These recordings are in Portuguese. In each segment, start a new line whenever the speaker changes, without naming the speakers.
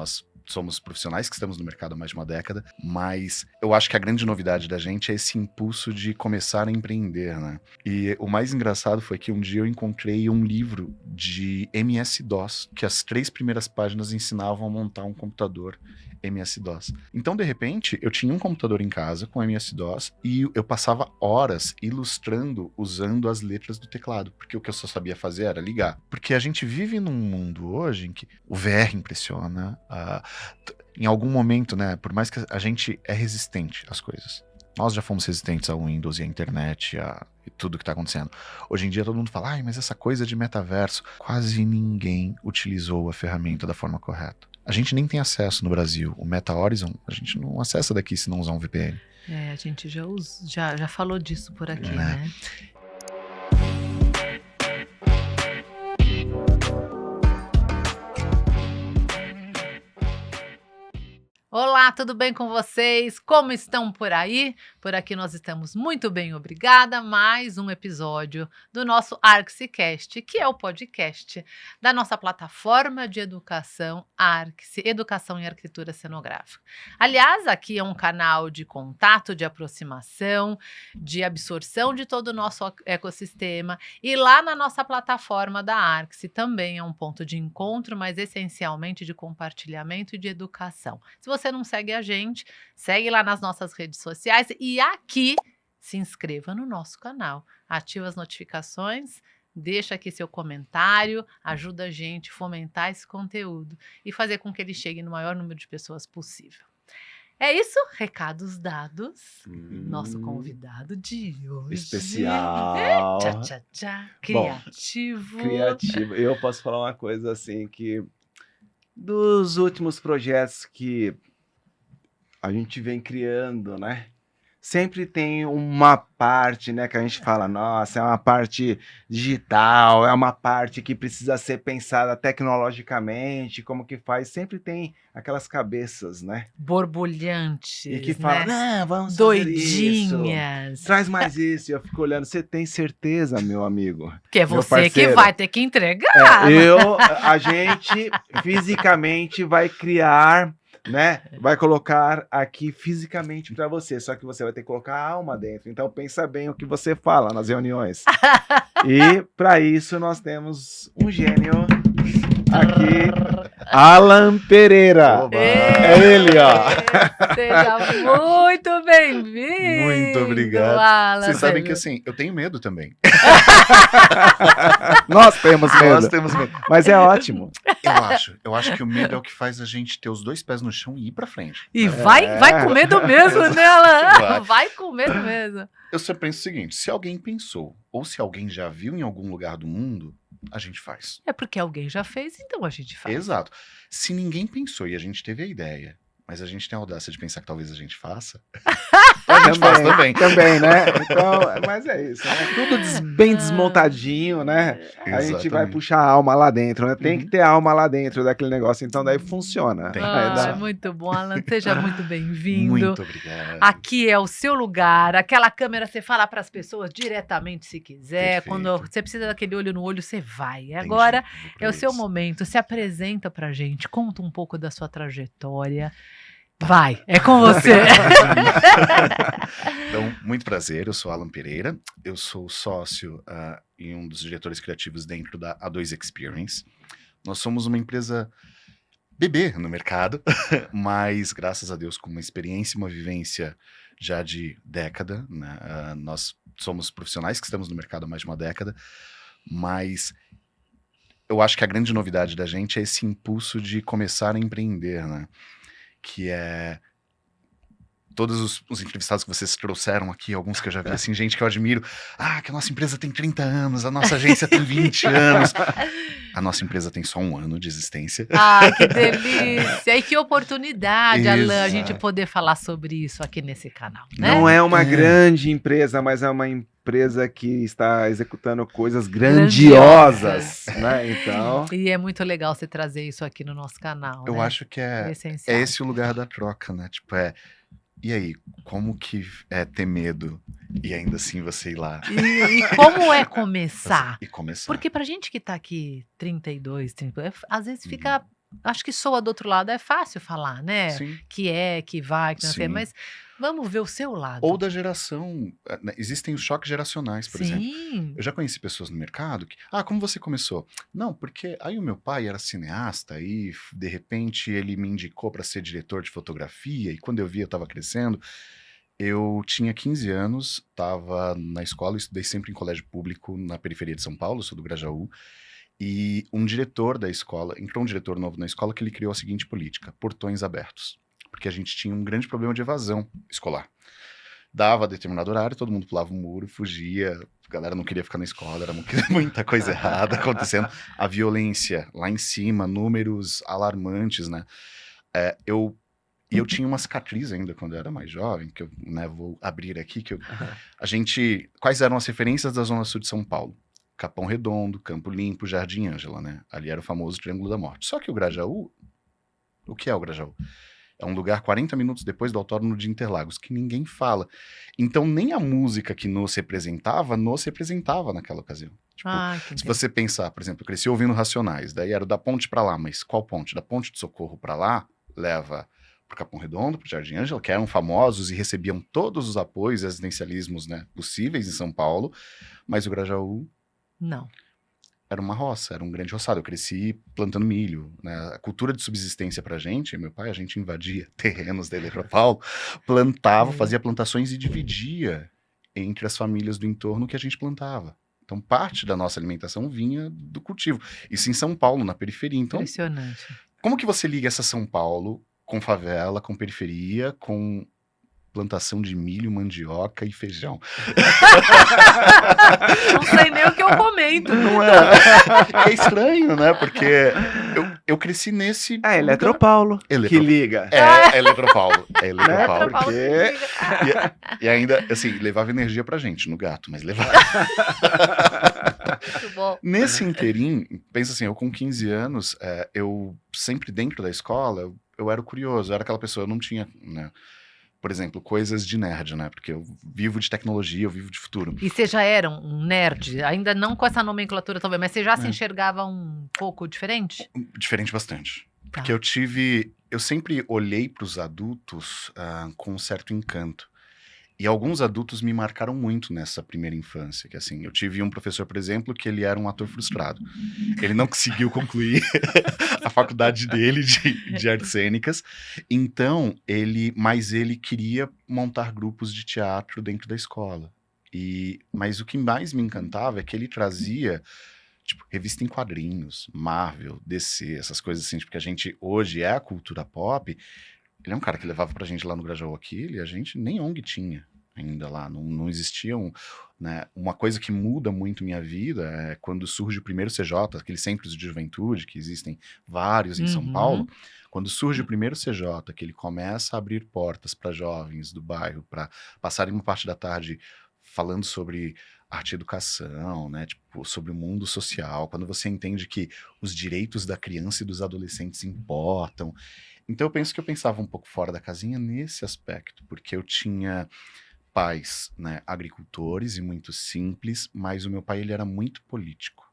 Nós somos profissionais que estamos no mercado há mais de uma década, mas eu acho que a grande novidade da gente é esse impulso de começar a empreender, né? E o mais engraçado foi que um dia eu encontrei um livro de MS-DOS, que as 3 primeiras páginas ensinavam a montar um computador MS-DOS. Então, de repente, eu tinha um computador em casa com MS-DOS e eu passava horas ilustrando usando as letras do teclado, porque o que eu só sabia fazer era ligar. Porque a gente vive num mundo hoje em que o VR impressiona, em algum momento, né, por mais que a gente é resistente às coisas. Nós já fomos resistentes ao Windows e à internet e tudo que está acontecendo. Hoje em dia todo mundo fala, ai, mas essa coisa de metaverso, quase ninguém utilizou a ferramenta da forma correta. A gente nem tem acesso no Brasil. O Meta Horizon, a gente não acessa daqui se não usar um VPN.
A gente já falou disso por aqui, né? Olá, tudo bem com vocês? Como estão por aí? Por aqui nós estamos muito bem, obrigada. Mais um episódio do nosso ArxiCast, que é o podcast da nossa plataforma de educação Arxi, Educação em Arquitetura Cenográfica. Aliás, aqui é um canal de contato, de aproximação, de absorção de todo o nosso ecossistema. E lá na nossa plataforma da Arxi também é um ponto de encontro, mas essencialmente de compartilhamento e de educação. Se você não segue a gente, segue lá nas nossas redes sociais e aqui se inscreva no nosso canal, ativa as notificações, deixa aqui seu comentário, ajuda a gente a fomentar esse conteúdo e fazer com que ele chegue no maior número de pessoas possível. É isso, recados dados. Nosso convidado de hoje.
Especial.
Criativo.
Bom, criativo. Eu posso falar uma coisa assim que dos últimos projetos que a gente vem criando, né? Sempre tem uma parte, né, que a gente fala, nossa, é uma parte digital, é uma parte que precisa ser pensada tecnologicamente, como que faz, sempre tem aquelas cabeças, né?
Borbulhantes,
e que fala,
né?
não, vamos
doidinhas.
Isso, traz mais isso. E eu fico olhando, você tem certeza, meu amigo?
Que é você que vai ter que entregar.
A gente fisicamente vai criar, né? Vai colocar aqui fisicamente para você, só que você vai ter que colocar a alma dentro. Então pensa bem o que você fala nas reuniões. E para isso nós temos um gênio aqui, Alan Pereira. É ele, ó.
Seja muito bem-vindo.
Muito obrigado.
Alan.
Vocês sabem que assim, eu tenho medo também.
Nós temos medo.
Nós temos medo.
Mas é ótimo.
Eu acho que o medo é o que faz a gente ter os 2 pés no chão e ir pra frente.
E vai com medo mesmo, né, Alan? Vai com medo mesmo.
Eu sempre penso o seguinte, se alguém pensou, ou se alguém já viu em algum lugar do mundo, a gente faz.
É porque alguém já fez, então a gente faz.
Exato. Se ninguém pensou e a gente teve a ideia, mas a gente tem a audácia de pensar que talvez a gente faça, a gente faz também.
Também, né? Então, mas é isso, né? Tudo bem desmontadinho, né? A gente vai puxar a alma lá dentro, né? Tem que ter alma lá dentro daquele negócio, então daí funciona.
Muito bom, Alan. Seja muito bem-vindo.
Muito obrigado.
Aqui é o seu lugar. Aquela câmera você fala para as pessoas diretamente se quiser.
Perfeito.
Quando você precisa daquele olho no olho, você vai. E agora é o seu momento. Se apresenta pra gente. Conta um pouco da sua trajetória. Vai, é com você.
Então, muito prazer, eu sou Alan Pereira, eu sou sócio e um dos diretores criativos dentro da A2 Experience. Nós somos uma empresa bebê no mercado, mas graças a Deus com uma experiência e uma vivência já de década, né? Nós somos profissionais que estamos no mercado há mais de uma década, mas eu acho que a grande novidade da gente é esse impulso de começar a empreender, né? Que é todos os entrevistados que vocês trouxeram aqui, alguns que eu já vi, assim, gente que eu admiro, que a nossa empresa tem 30 anos, a nossa agência tem 20 anos. A nossa empresa tem só 1 ano de existência.
Que delícia! E que oportunidade, Alan, a gente poder falar sobre isso aqui nesse canal, né?
Não é uma grande empresa, mas é uma empresa que está executando coisas grandiosas, né? Então...
E é muito legal você trazer isso aqui no nosso canal,
Eu
né?
acho que é esse o lugar da troca, né? Tipo, e aí, como que é ter medo e ainda assim você ir lá?
E como é começar?
E começar.
Porque pra gente que tá aqui 32, 30, às vezes fica acho que soa do outro lado, é fácil falar, né?
Sim,
Que vai, que não sei,
sim.
mas vamos ver o seu
Ou
lado.
da geração, né, existem os choques geracionais, por exemplo.
Sim.
Eu já conheci pessoas no mercado que, como você começou? Não, porque aí o meu pai era cineasta e de repente ele me indicou para ser diretor de fotografia e quando eu vi eu estava crescendo, eu tinha 15 anos, estava na escola, eu estudei sempre em colégio público na periferia de São Paulo, sou do Grajaú, e um diretor da escola, entrou um diretor novo na escola que ele criou a seguinte política: portões abertos, porque a gente tinha um grande problema de evasão escolar. Dava determinado horário, todo mundo pulava o muro, fugia, a galera não queria ficar na escola, era muita coisa errada acontecendo. A violência lá em cima, números alarmantes, né? Eu tinha uma cicatriz ainda quando eu era mais jovem, que eu, né, vou abrir aqui, quais eram as referências da Zona Sul de São Paulo? Capão Redondo, Campo Limpo, Jardim Ângela, né? Ali era o famoso Triângulo da Morte. Só que o Grajaú, o que é o Grajaú? É um lugar 40 minutos depois do Autódromo de Interlagos, que ninguém fala. Então, nem a música que nos representava naquela ocasião. Tipo,
Que
se você pensar, por exemplo, eu cresci ouvindo Racionais, daí era da ponte pra lá, mas qual ponte? Da Ponte de Socorro pra lá, leva pro Capão Redondo, pro Jardim Ângela, que eram famosos e recebiam todos os apoios e residencialismos, né, possíveis em São Paulo, mas o Grajaú
Não.
era uma roça, era um grande roçado. Eu cresci plantando milho, né? A cultura de subsistência pra gente, meu pai, a gente invadia terrenos da Eletropaulo, plantava, fazia plantações e dividia entre as famílias do entorno que a gente plantava. Então, parte da nossa alimentação vinha do cultivo. Isso em São Paulo, na periferia. Então,
Impressionante.
como que você liga essa São Paulo com favela, com periferia, com plantação de milho, mandioca e feijão?
Não sei nem o que eu comento.
Não é? É estranho, né? Porque eu cresci nesse.
É Eletropaulo que liga.
É Eletropaulo. É Eletropaulo.
Paulo
porque-
que liga.
E ainda, assim, levava energia pra gente no gato, mas levava.
Muito bom.
Nesse interim, pensa assim, eu com 15 anos, eu sempre dentro da escola, eu era curioso, eu era aquela pessoa, eu não tinha, né? Por exemplo, coisas de nerd, né? Porque eu vivo de tecnologia, eu vivo de futuro.
E você já era um nerd, ainda não com essa nomenclatura talvez, mas você já se
É.
enxergava um pouco diferente?
Diferente bastante. Porque
Tá.
eu sempre olhei para os adultos com um certo encanto. E alguns adultos me marcaram muito nessa primeira infância, que assim, eu tive um professor, por exemplo, que ele era um ator frustrado. Ele não conseguiu concluir a faculdade dele de artes cênicas, então mas ele queria montar grupos de teatro dentro da escola. Mas o que mais me encantava é que ele trazia tipo, revista em quadrinhos, Marvel, DC, essas coisas assim, porque a gente hoje é a cultura pop. Ele é um cara que levava pra gente lá no Grajaú aquilo e a gente nem ONG tinha ainda lá, não existia né, uma coisa que muda muito minha vida é quando surge o primeiro CJ, aqueles centros de juventude, que existem vários em São Paulo, quando surge o primeiro CJ, que ele começa a abrir portas para jovens do bairro, para passarem uma parte da tarde falando sobre arte e educação, né, tipo, sobre o mundo social, quando você entende que os direitos da criança e dos adolescentes importam. Então eu pensava um pouco fora da casinha nesse aspecto, porque eu tinha pais, né, agricultores e muito simples, mas o meu pai ele era muito político.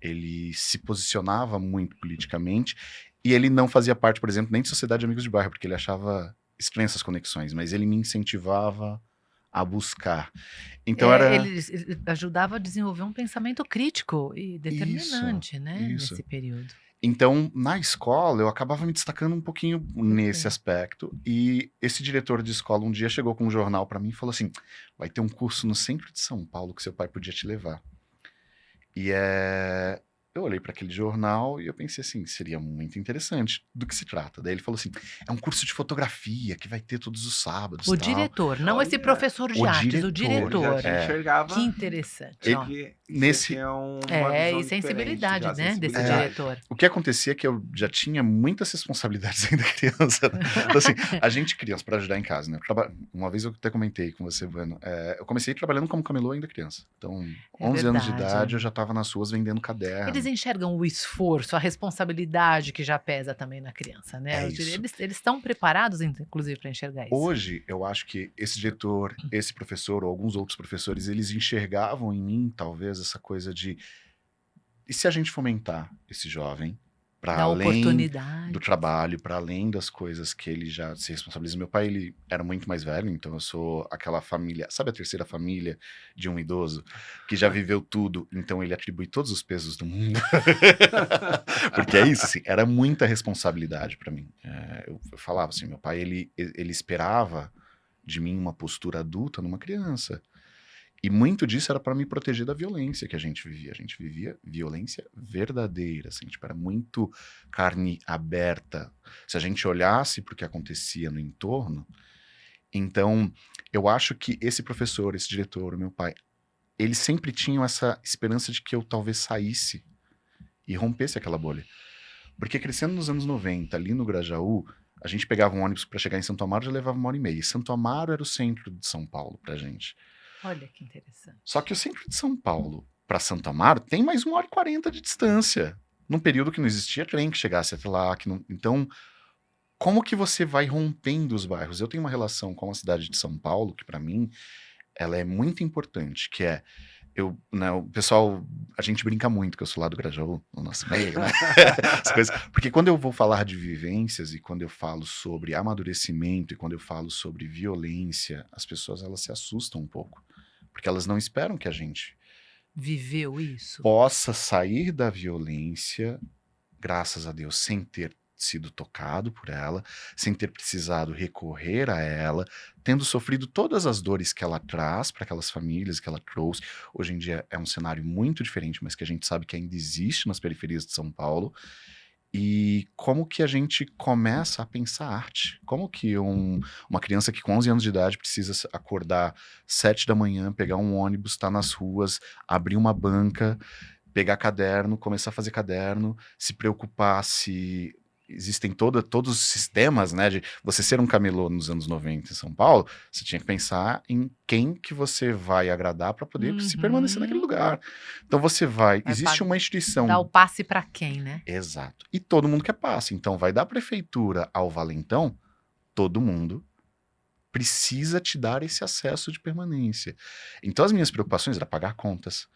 Ele se posicionava muito politicamente e ele não fazia parte, por exemplo, nem de Sociedade de Amigos de Bairro, porque ele achava estranhas essas conexões, mas ele me incentivava a buscar. Então
Ele ajudava a desenvolver um pensamento crítico e determinante, né,
isso.
nesse período.
Então, na escola, eu acabava me destacando um pouquinho nesse aspecto. E esse diretor de escola um dia chegou com um jornal para mim e falou assim: vai ter um curso no centro de São Paulo que seu pai podia te levar. E eu olhei para aquele jornal e eu pensei assim, seria muito interessante. Do que se trata? Daí ele falou assim, é um curso de fotografia que vai ter todos os sábados.
O
tal.
diretor, não esse
Olha,
professor de
o
artes, o
diretor,
diretor.
Já te enxergava.
Que interessante.
Ele-
ó.
Que
nesse-
você tinha uma
É,
visão
e sensibilidade,
diferente, já,
né, desse
sensibilidade.
diretor.
O que acontecia é que eu já tinha muitas responsabilidades ainda criança. Né? Então, assim, a gente criança para ajudar em casa, né? Uma vez eu até comentei com você, Bueno, eu comecei trabalhando como camelô ainda criança. Então, 11 anos de
verdade.
idade, eu já estava nas ruas vendendo caderno.
Eles enxergam o esforço, a responsabilidade que já pesa também na criança, né?
É isso.
Eles estão preparados, inclusive, para enxergar isso.
Hoje, eu acho que esse diretor, esse professor ou alguns outros professores, eles enxergavam em mim, talvez, essa coisa de... E se a gente fomentar esse jovem para
Da
além
oportunidade.
do trabalho, para além das coisas que ele já se responsabiliza. Meu pai, ele era muito mais velho, então eu sou aquela família, sabe a terceira família de um idoso que já viveu tudo, então ele atribui todos os pesos do mundo. Porque é isso, assim, era muita responsabilidade para mim. Eu falava assim, meu pai, ele esperava de mim uma postura adulta numa criança. E muito disso era para me proteger da violência que a gente vivia. A gente vivia violência verdadeira, assim, tipo, era muito carne aberta. Se a gente olhasse para o que acontecia no entorno, então eu acho que esse professor, esse diretor, o meu pai, eles sempre tinham essa esperança de que eu talvez saísse e rompesse aquela bolha. Porque crescendo nos anos 90, ali no Grajaú, a gente pegava um ônibus para chegar em Santo Amaro, já levava 1h30. E Santo Amaro era o centro de São Paulo pra gente.
Olha que interessante.
Só que o centro de São Paulo para Santo Amaro tem mais 1h40 de distância. Num período que não existia trem que chegasse até lá. Então, como que você vai rompendo os bairros? Eu tenho uma relação com a cidade de São Paulo, que para mim, ela é muito importante, que é, o pessoal, a gente brinca muito que eu sou lá do Grajaú, no nosso meio, né? As coisas, porque quando eu vou falar de vivências e quando eu falo sobre amadurecimento e quando eu falo sobre violência, as pessoas, elas se assustam um pouco, porque elas não esperam que a gente
Viveu isso?
possa sair da violência, graças a Deus, sem ter sido tocado por ela, sem ter precisado recorrer a ela, tendo sofrido todas as dores que ela traz para aquelas famílias que ela trouxe. Hoje em dia é um cenário muito diferente, mas que a gente sabe que ainda existe nas periferias de São Paulo. E como que a gente começa a pensar arte? Como que uma criança que com 11 anos de idade precisa acordar 7 da manhã, pegar um ônibus, estar nas ruas, abrir uma banca, pegar caderno, começar a fazer caderno, se preocupar se existem todos os sistemas, né, de você ser um camelô nos anos 90 em São Paulo, você tinha que pensar em quem que você vai agradar para poder se permanecer naquele lugar. Então você existe uma instituição.
Dar o passe para quem, né?
Exato. E todo mundo quer passe. Então vai da prefeitura ao valentão, todo mundo precisa te dar esse acesso de permanência. Então as minhas preocupações era pagar contas,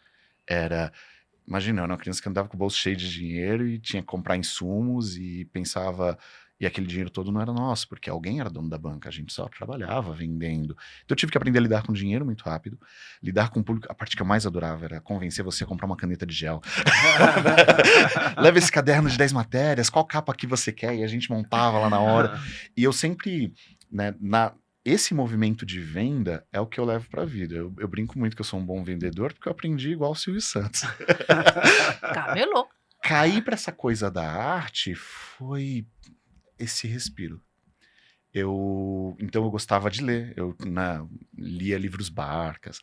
imagina, eu era uma criança que andava com o bolso cheio de dinheiro e tinha que comprar insumos e pensava, e aquele dinheiro todo não era nosso, porque alguém era dono da banca, a gente só trabalhava vendendo. Então eu tive que aprender a lidar com dinheiro muito rápido, lidar com o público. A parte que eu mais adorava era convencer você a comprar uma caneta de gel. Leva esse caderno de 10 matérias, qual capa que você quer? E a gente montava lá na hora. E eu sempre, né, esse movimento de venda é o que eu levo pra vida. Eu brinco muito que eu sou um bom vendedor porque eu aprendi igual o Silvio Santos.
Camelô.
Cair pra essa coisa da arte foi esse respiro. Então eu gostava de ler, lia livros barcas.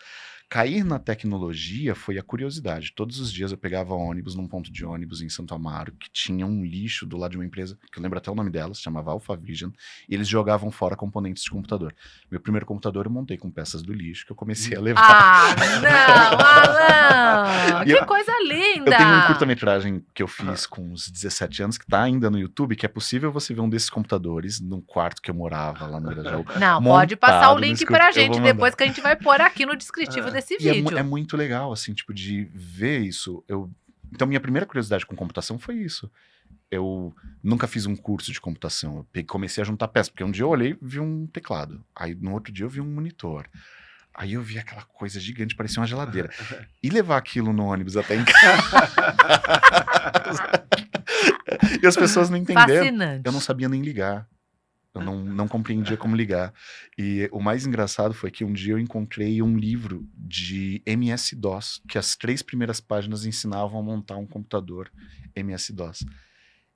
Cair na tecnologia foi a curiosidade. Todos os dias eu pegava ônibus num ponto de ônibus em Santo Amaro, que tinha um lixo do lado de uma empresa, que eu lembro até o nome dela, se chamava AlphaVision, e eles jogavam fora componentes de computador. Meu primeiro computador eu montei com peças do lixo, que eu comecei a levar.
Ah, não, Alan! Que coisa linda!
Eu tenho um curta-metragem que eu fiz com uns 17 anos, que tá ainda no YouTube, que é possível você ver um desses computadores num quarto que eu morava lá no Grajaú.
Não, pode passar o link pra gente
Eu vou
depois
mandar.
que a gente vai pôr aqui no descritivo desse
E
vídeo.
é muito legal, assim, tipo, de ver isso. Então, minha primeira curiosidade com computação foi isso. Eu nunca fiz um curso de computação. Eu comecei a juntar peças, porque um dia eu olhei e vi um teclado. Aí, no outro dia, eu vi um monitor. Aí eu vi aquela coisa gigante, parecia uma geladeira. E levar aquilo no ônibus até em casa. E as pessoas não entenderam.
Fascinante.
Eu não sabia nem ligar. Eu não compreendia como ligar. E o mais engraçado foi que um dia eu encontrei um livro de MS-DOS, que as 3 primeiras páginas ensinavam a montar um computador MS-DOS.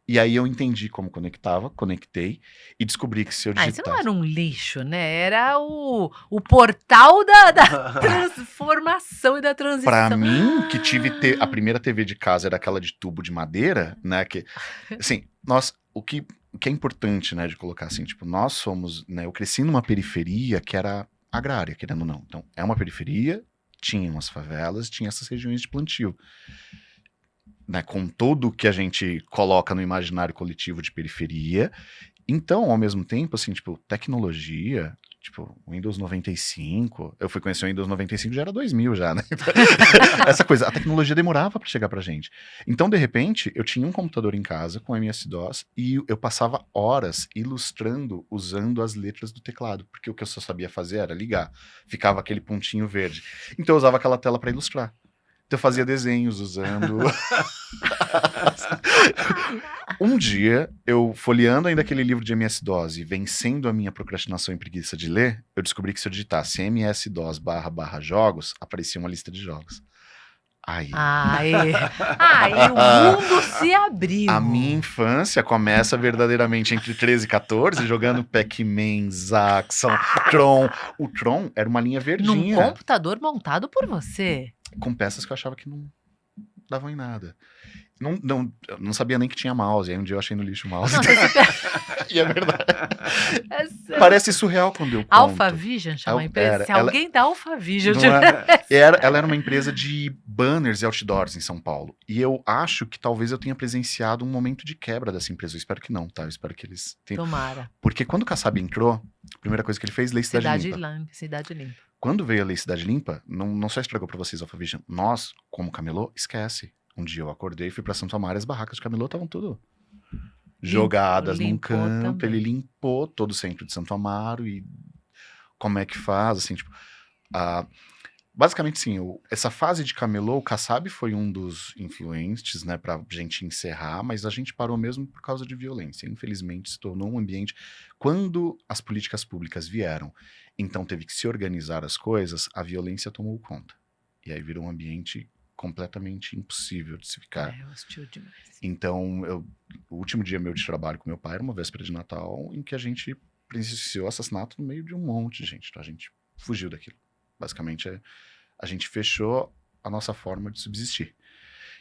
E aí eu entendi como conectava, conectei e descobri que se eu digitasse...
isso não era um lixo, né? Era o portal da transformação e da transição.
Pra mim, que tive a primeira TV de casa era aquela de tubo de madeira, né? Que, assim, o que é importante, né, de colocar assim, tipo, nós somos, né, eu cresci numa periferia que era agrária, querendo ou não. Então, é uma periferia, tinha umas favelas, tinha essas regiões de plantio. Né, com tudo que a gente coloca no imaginário coletivo de periferia. Então, ao mesmo tempo, assim, tipo, tecnologia Tipo, o Windows 95, eu fui conhecer o Windows 95, já era 2000 já, né? Essa coisa, a tecnologia demorava para chegar pra gente. Então, de repente, eu tinha um computador em casa com MS-DOS e eu passava horas ilustrando usando as letras do teclado, porque o que eu só sabia fazer era ligar. Ficava aquele pontinho verde. Então eu usava aquela tela para ilustrar. Então eu fazia desenhos usando... Um dia, eu folheando ainda aquele livro de MS-DOS e vencendo a minha procrastinação e preguiça de ler, eu descobri que se eu digitasse MS-DOS / jogos, aparecia uma lista de jogos. Aí
O mundo se abriu.
a minha infância começa verdadeiramente entre 13 e 14, jogando Pac-Man, Zaxxon, Tron. O Tron era uma linha
Num
verdinha,
computador montado por você.
com peças que eu achava que não davam em nada. Eu não sabia nem que tinha mouse, aí um dia eu achei no lixo o mouse.
Não,
E é verdade.
é sério.
Parece surreal quando eu conto.
Alphavision chama a empresa.
Era,
Se
ela-
alguém da Alphavision
Não ela era uma empresa de banners e outdoors em São Paulo. E eu acho que talvez eu tenha presenciado um momento de quebra dessa empresa. Eu espero que não, tá? Eu espero que eles tenham.
Tomara.
Porque quando o Kassab entrou, a primeira coisa que ele fez, Lei Cidade Limpa.
Cidade Limpa.
Quando veio a Lei Cidade Limpa, não só estragou pra vocês, Alphavision. Nós, como camelô, esquece. Um dia eu acordei, fui pra Santo Amaro, as barracas de camelô estavam tudo jogadas num
limpou
canto.
também.
Ele limpou todo o centro de Santo Amaro e como é que faz, assim, tipo... basicamente, sim, essa fase de camelô, o Kassab foi um dos influentes, né, pra gente encerrar, mas a gente parou mesmo por causa de violência. Infelizmente, se tornou um ambiente... Quando as políticas públicas vieram, então teve que se organizar as coisas, a violência tomou conta. E aí virou um ambiente completamente impossível de se ficar.
É hostil demais.
Então, o último dia meu de trabalho com meu pai era uma véspera de Natal, em que a gente presenciou assassinato no meio de um monte de gente. Então a gente fugiu daquilo. Basicamente, a gente fechou a nossa forma de subsistir.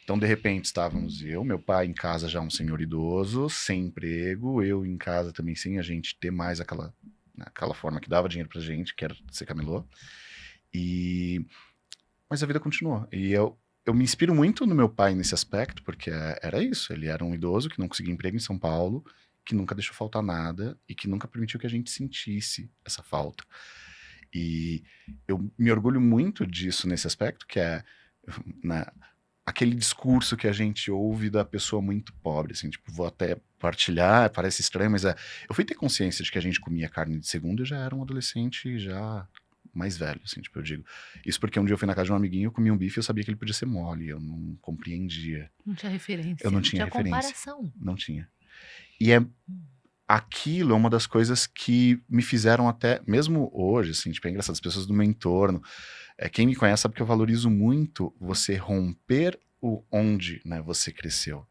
Então, de repente, estávamos meu pai em casa já um senhor idoso, sem emprego, eu em casa também sem a gente ter mais aquela forma que dava dinheiro pra gente, que era ser camelô. Mas a vida continuou. E eu me inspiro muito no meu pai nesse aspecto, porque era isso. Ele era um idoso que não conseguia emprego em São Paulo, que nunca deixou faltar nada e que nunca permitiu que a gente sentisse essa falta. E eu me orgulho muito disso nesse aspecto, que é aquele discurso que a gente ouve da pessoa muito pobre, assim, tipo, vou até partilhar, parece estranho, mas eu fui ter consciência de que a gente comia carne de segunda, eu já era um adolescente já mais velho, assim, tipo, eu digo. Isso porque um dia eu fui na casa de um amiguinho, eu comi um bife e eu sabia que ele podia ser mole, eu não compreendia.
Não tinha referência.
Eu não tinha referência.
Comparação.
Não tinha. E aquilo é uma das coisas que me fizeram até, mesmo hoje, assim, tipo, é engraçado, as pessoas do meu entorno, quem me conhece sabe que eu valorizo muito você romper onde, né, você cresceu.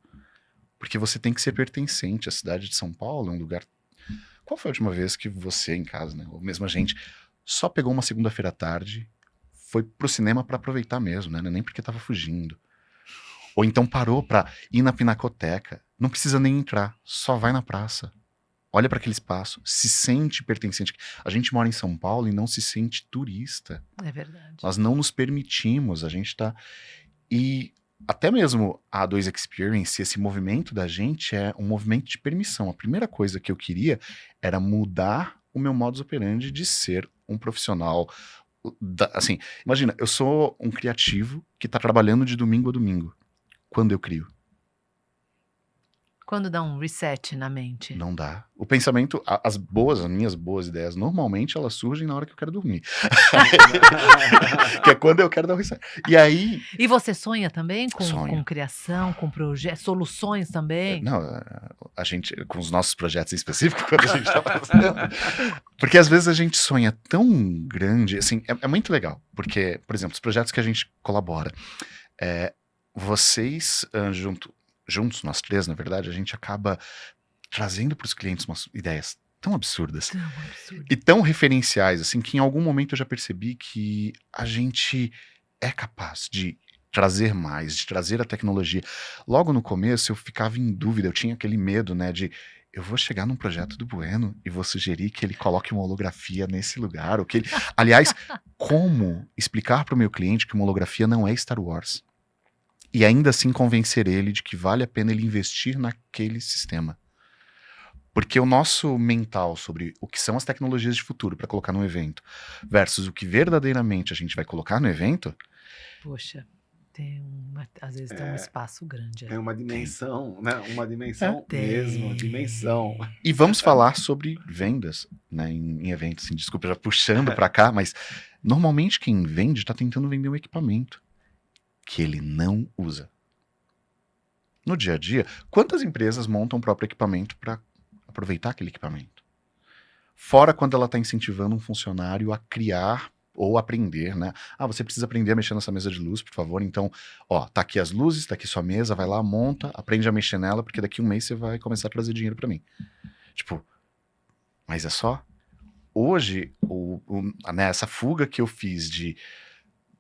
Porque você tem que ser pertencente. A cidade de São Paulo é um lugar... Qual foi a última vez que você em casa, né, ou mesmo a gente, só pegou uma segunda-feira à tarde, foi pro cinema pra aproveitar mesmo, né, nem porque tava fugindo. Ou então parou pra ir na pinacoteca, não precisa nem entrar, só vai na praça. Olha para aquele espaço, se sente pertencente. A gente mora em São Paulo e não se sente turista.
É verdade.
Nós não nos permitimos, a gente tá... E até mesmo a A2 Experience, esse movimento da gente é um movimento de permissão. A primeira coisa que eu queria era mudar o meu modus operandi de ser um profissional. Assim, imagina, eu sou um criativo que tá trabalhando de domingo a domingo. Quando eu crio?
Quando dá um reset na mente.
Não dá. O pensamento, as minhas boas ideias, normalmente elas surgem na hora que eu quero dormir. Que é quando eu quero dar um reset. E aí...
E você sonha também com criação, com projetos, soluções também?
Não, a gente, com os nossos projetos em específico, quando a gente tá fazendo. Porque às vezes a gente sonha tão grande, assim, é muito legal. Porque, por exemplo, os projetos que a gente colabora, vocês, juntos, nós três, na verdade, a gente acaba trazendo para os clientes umas ideias tão absurdas e tão referenciais, assim, que em algum momento eu já percebi que a gente é capaz de trazer mais, de trazer a tecnologia. Logo no começo eu ficava em dúvida, eu tinha aquele medo, né, de eu vou chegar num projeto do Bueno e vou sugerir que ele coloque uma holografia nesse lugar, ou que ele... Aliás, como explicar para o meu cliente que uma holografia não é Star Wars? E ainda assim convencer ele de que vale a pena ele investir naquele sistema. Porque o nosso mental sobre o que são as tecnologias de futuro para colocar no evento versus o que verdadeiramente a gente vai colocar no evento,
Poxa, às vezes tem um espaço grande
Tem
aí.
uma dimensão, né? Uma dimensão mesmo, uma
Tem.
dimensão.
e vamos falar sobre vendas, né, em eventos, assim, desculpa, já puxando para cá, mas normalmente quem vende está tentando vender um equipamento que ele não usa. No dia a dia, quantas empresas montam o próprio equipamento para aproveitar aquele equipamento? Fora quando ela está incentivando um funcionário a criar ou aprender, né? Ah, você precisa aprender a mexer nessa mesa de luz, por favor. Então, ó, tá aqui as luzes, tá aqui sua mesa, vai lá, monta, aprende a mexer nela, porque daqui a um mês você vai começar a trazer dinheiro para mim. Tipo, mas é só? Hoje, né, essa fuga que eu fiz de,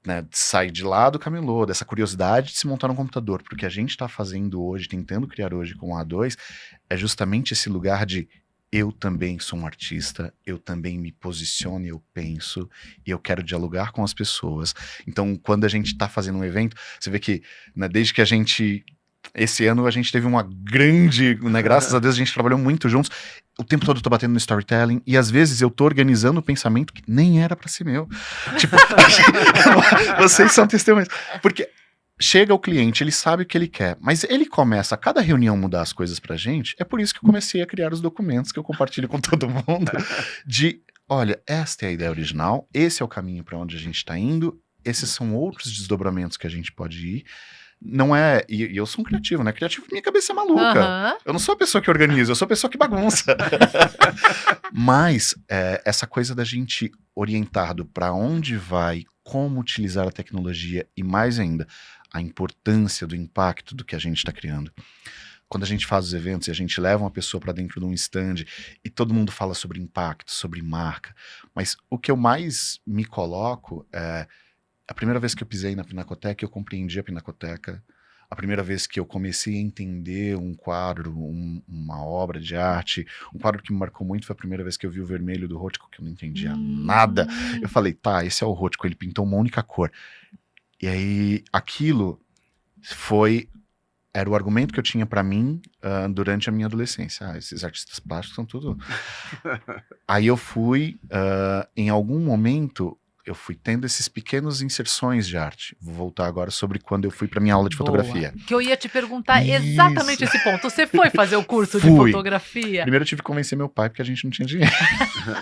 né, de sair de lá do camelô, dessa curiosidade de se montar no computador, porque a gente está fazendo hoje, tentando criar hoje com o A2, é justamente esse lugar de eu também sou um artista, eu também me posiciono, eu penso, e eu quero dialogar com as pessoas. Então, quando a gente está fazendo um evento, você vê que, né, desde que a gente... Esse ano a gente teve uma grande, né, graças a Deus a gente trabalhou muito juntos. O tempo todo eu tô batendo no storytelling e às vezes eu tô organizando um pensamento que nem era pra ser meu. Tipo, vocês são testemunhas. Porque chega o cliente, ele sabe o que ele quer, mas ele começa a cada reunião mudar as coisas pra gente. É por isso que eu comecei a criar os documentos que eu compartilho com todo mundo de, olha, esta é a ideia original, esse é o caminho pra onde a gente tá indo, esses são outros desdobramentos que a gente pode ir. Não é. E eu sou um criativo, né? Criativo, minha cabeça é maluca.
Aham.
Eu não sou a pessoa que organiza, eu sou a pessoa que bagunça. Mas essa coisa da gente orientado para onde vai, como utilizar a tecnologia e mais ainda, a importância do impacto do que a gente está criando. Quando a gente faz os eventos e a gente leva uma pessoa para dentro de um stand e todo mundo fala sobre impacto, sobre marca, mas o que eu mais me coloco é a primeira vez que eu pisei na Pinacoteca, eu compreendi a Pinacoteca. A primeira vez que eu comecei a entender um quadro, uma obra de arte, um quadro que me marcou muito foi a primeira vez que eu vi o vermelho do Rothko, que eu não entendia nada. Eu falei, tá, esse é o Rothko, ele pintou uma única cor. E aí, aquilo era o argumento que eu tinha pra mim durante a minha adolescência. Ah, esses artistas plásticos são tudo... Aí eu fui, em algum momento... Eu fui tendo esses pequenos inserções de arte. Vou voltar agora sobre quando eu fui para minha aula de fotografia.
Que eu ia te perguntar exatamente esse ponto. Você foi fazer o curso de
Fui.
fotografia?
Primeiro eu tive que convencer meu pai porque a gente não tinha dinheiro.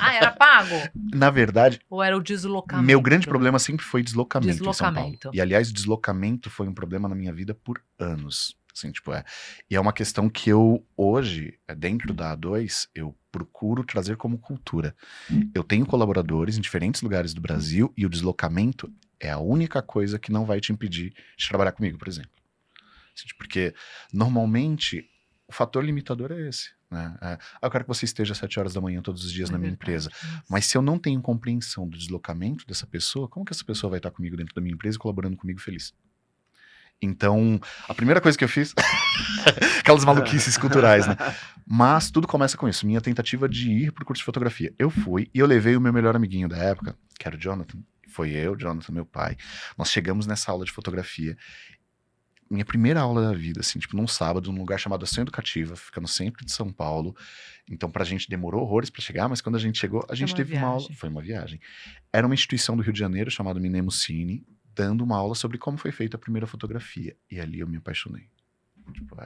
Ah, era pago?
Na verdade,
Ou era o deslocamento?
meu grande problema sempre foi deslocamento em São Paulo.
Deslocamento.
E aliás, deslocamento foi um problema na minha vida por anos. Assim, tipo, E é uma questão que eu hoje, dentro da A2, eu procuro trazer como cultura. Eu tenho colaboradores em diferentes lugares do Brasil e o deslocamento é a única coisa que não vai te impedir de trabalhar comigo, por exemplo. Assim, porque normalmente o fator limitador é esse, né? Eu quero que você esteja às 7 horas da manhã todos os dias na minha empresa. Mas se eu não tenho compreensão do deslocamento dessa pessoa, como que essa pessoa vai estar comigo dentro da minha empresa e colaborando comigo feliz? Então, a primeira coisa que eu fiz, aquelas maluquices culturais, né? Mas tudo começa com isso, minha tentativa de ir pro curso de fotografia. Eu fui e eu levei o meu melhor amiguinho da época, que era o Jonathan. Foi eu, Jonathan, meu pai. Nós chegamos nessa aula de fotografia. Minha primeira aula da vida, assim, tipo, num sábado, num lugar chamado Ação Educativa, fica no centro de São Paulo. Então, pra gente demorou horrores pra chegar, mas quando a gente chegou, a gente teve uma aula. Foi uma viagem. Era uma instituição do Rio de Janeiro chamada Minemo Cine, dando uma aula sobre como foi feita a primeira fotografia. E ali eu me apaixonei. Tipo,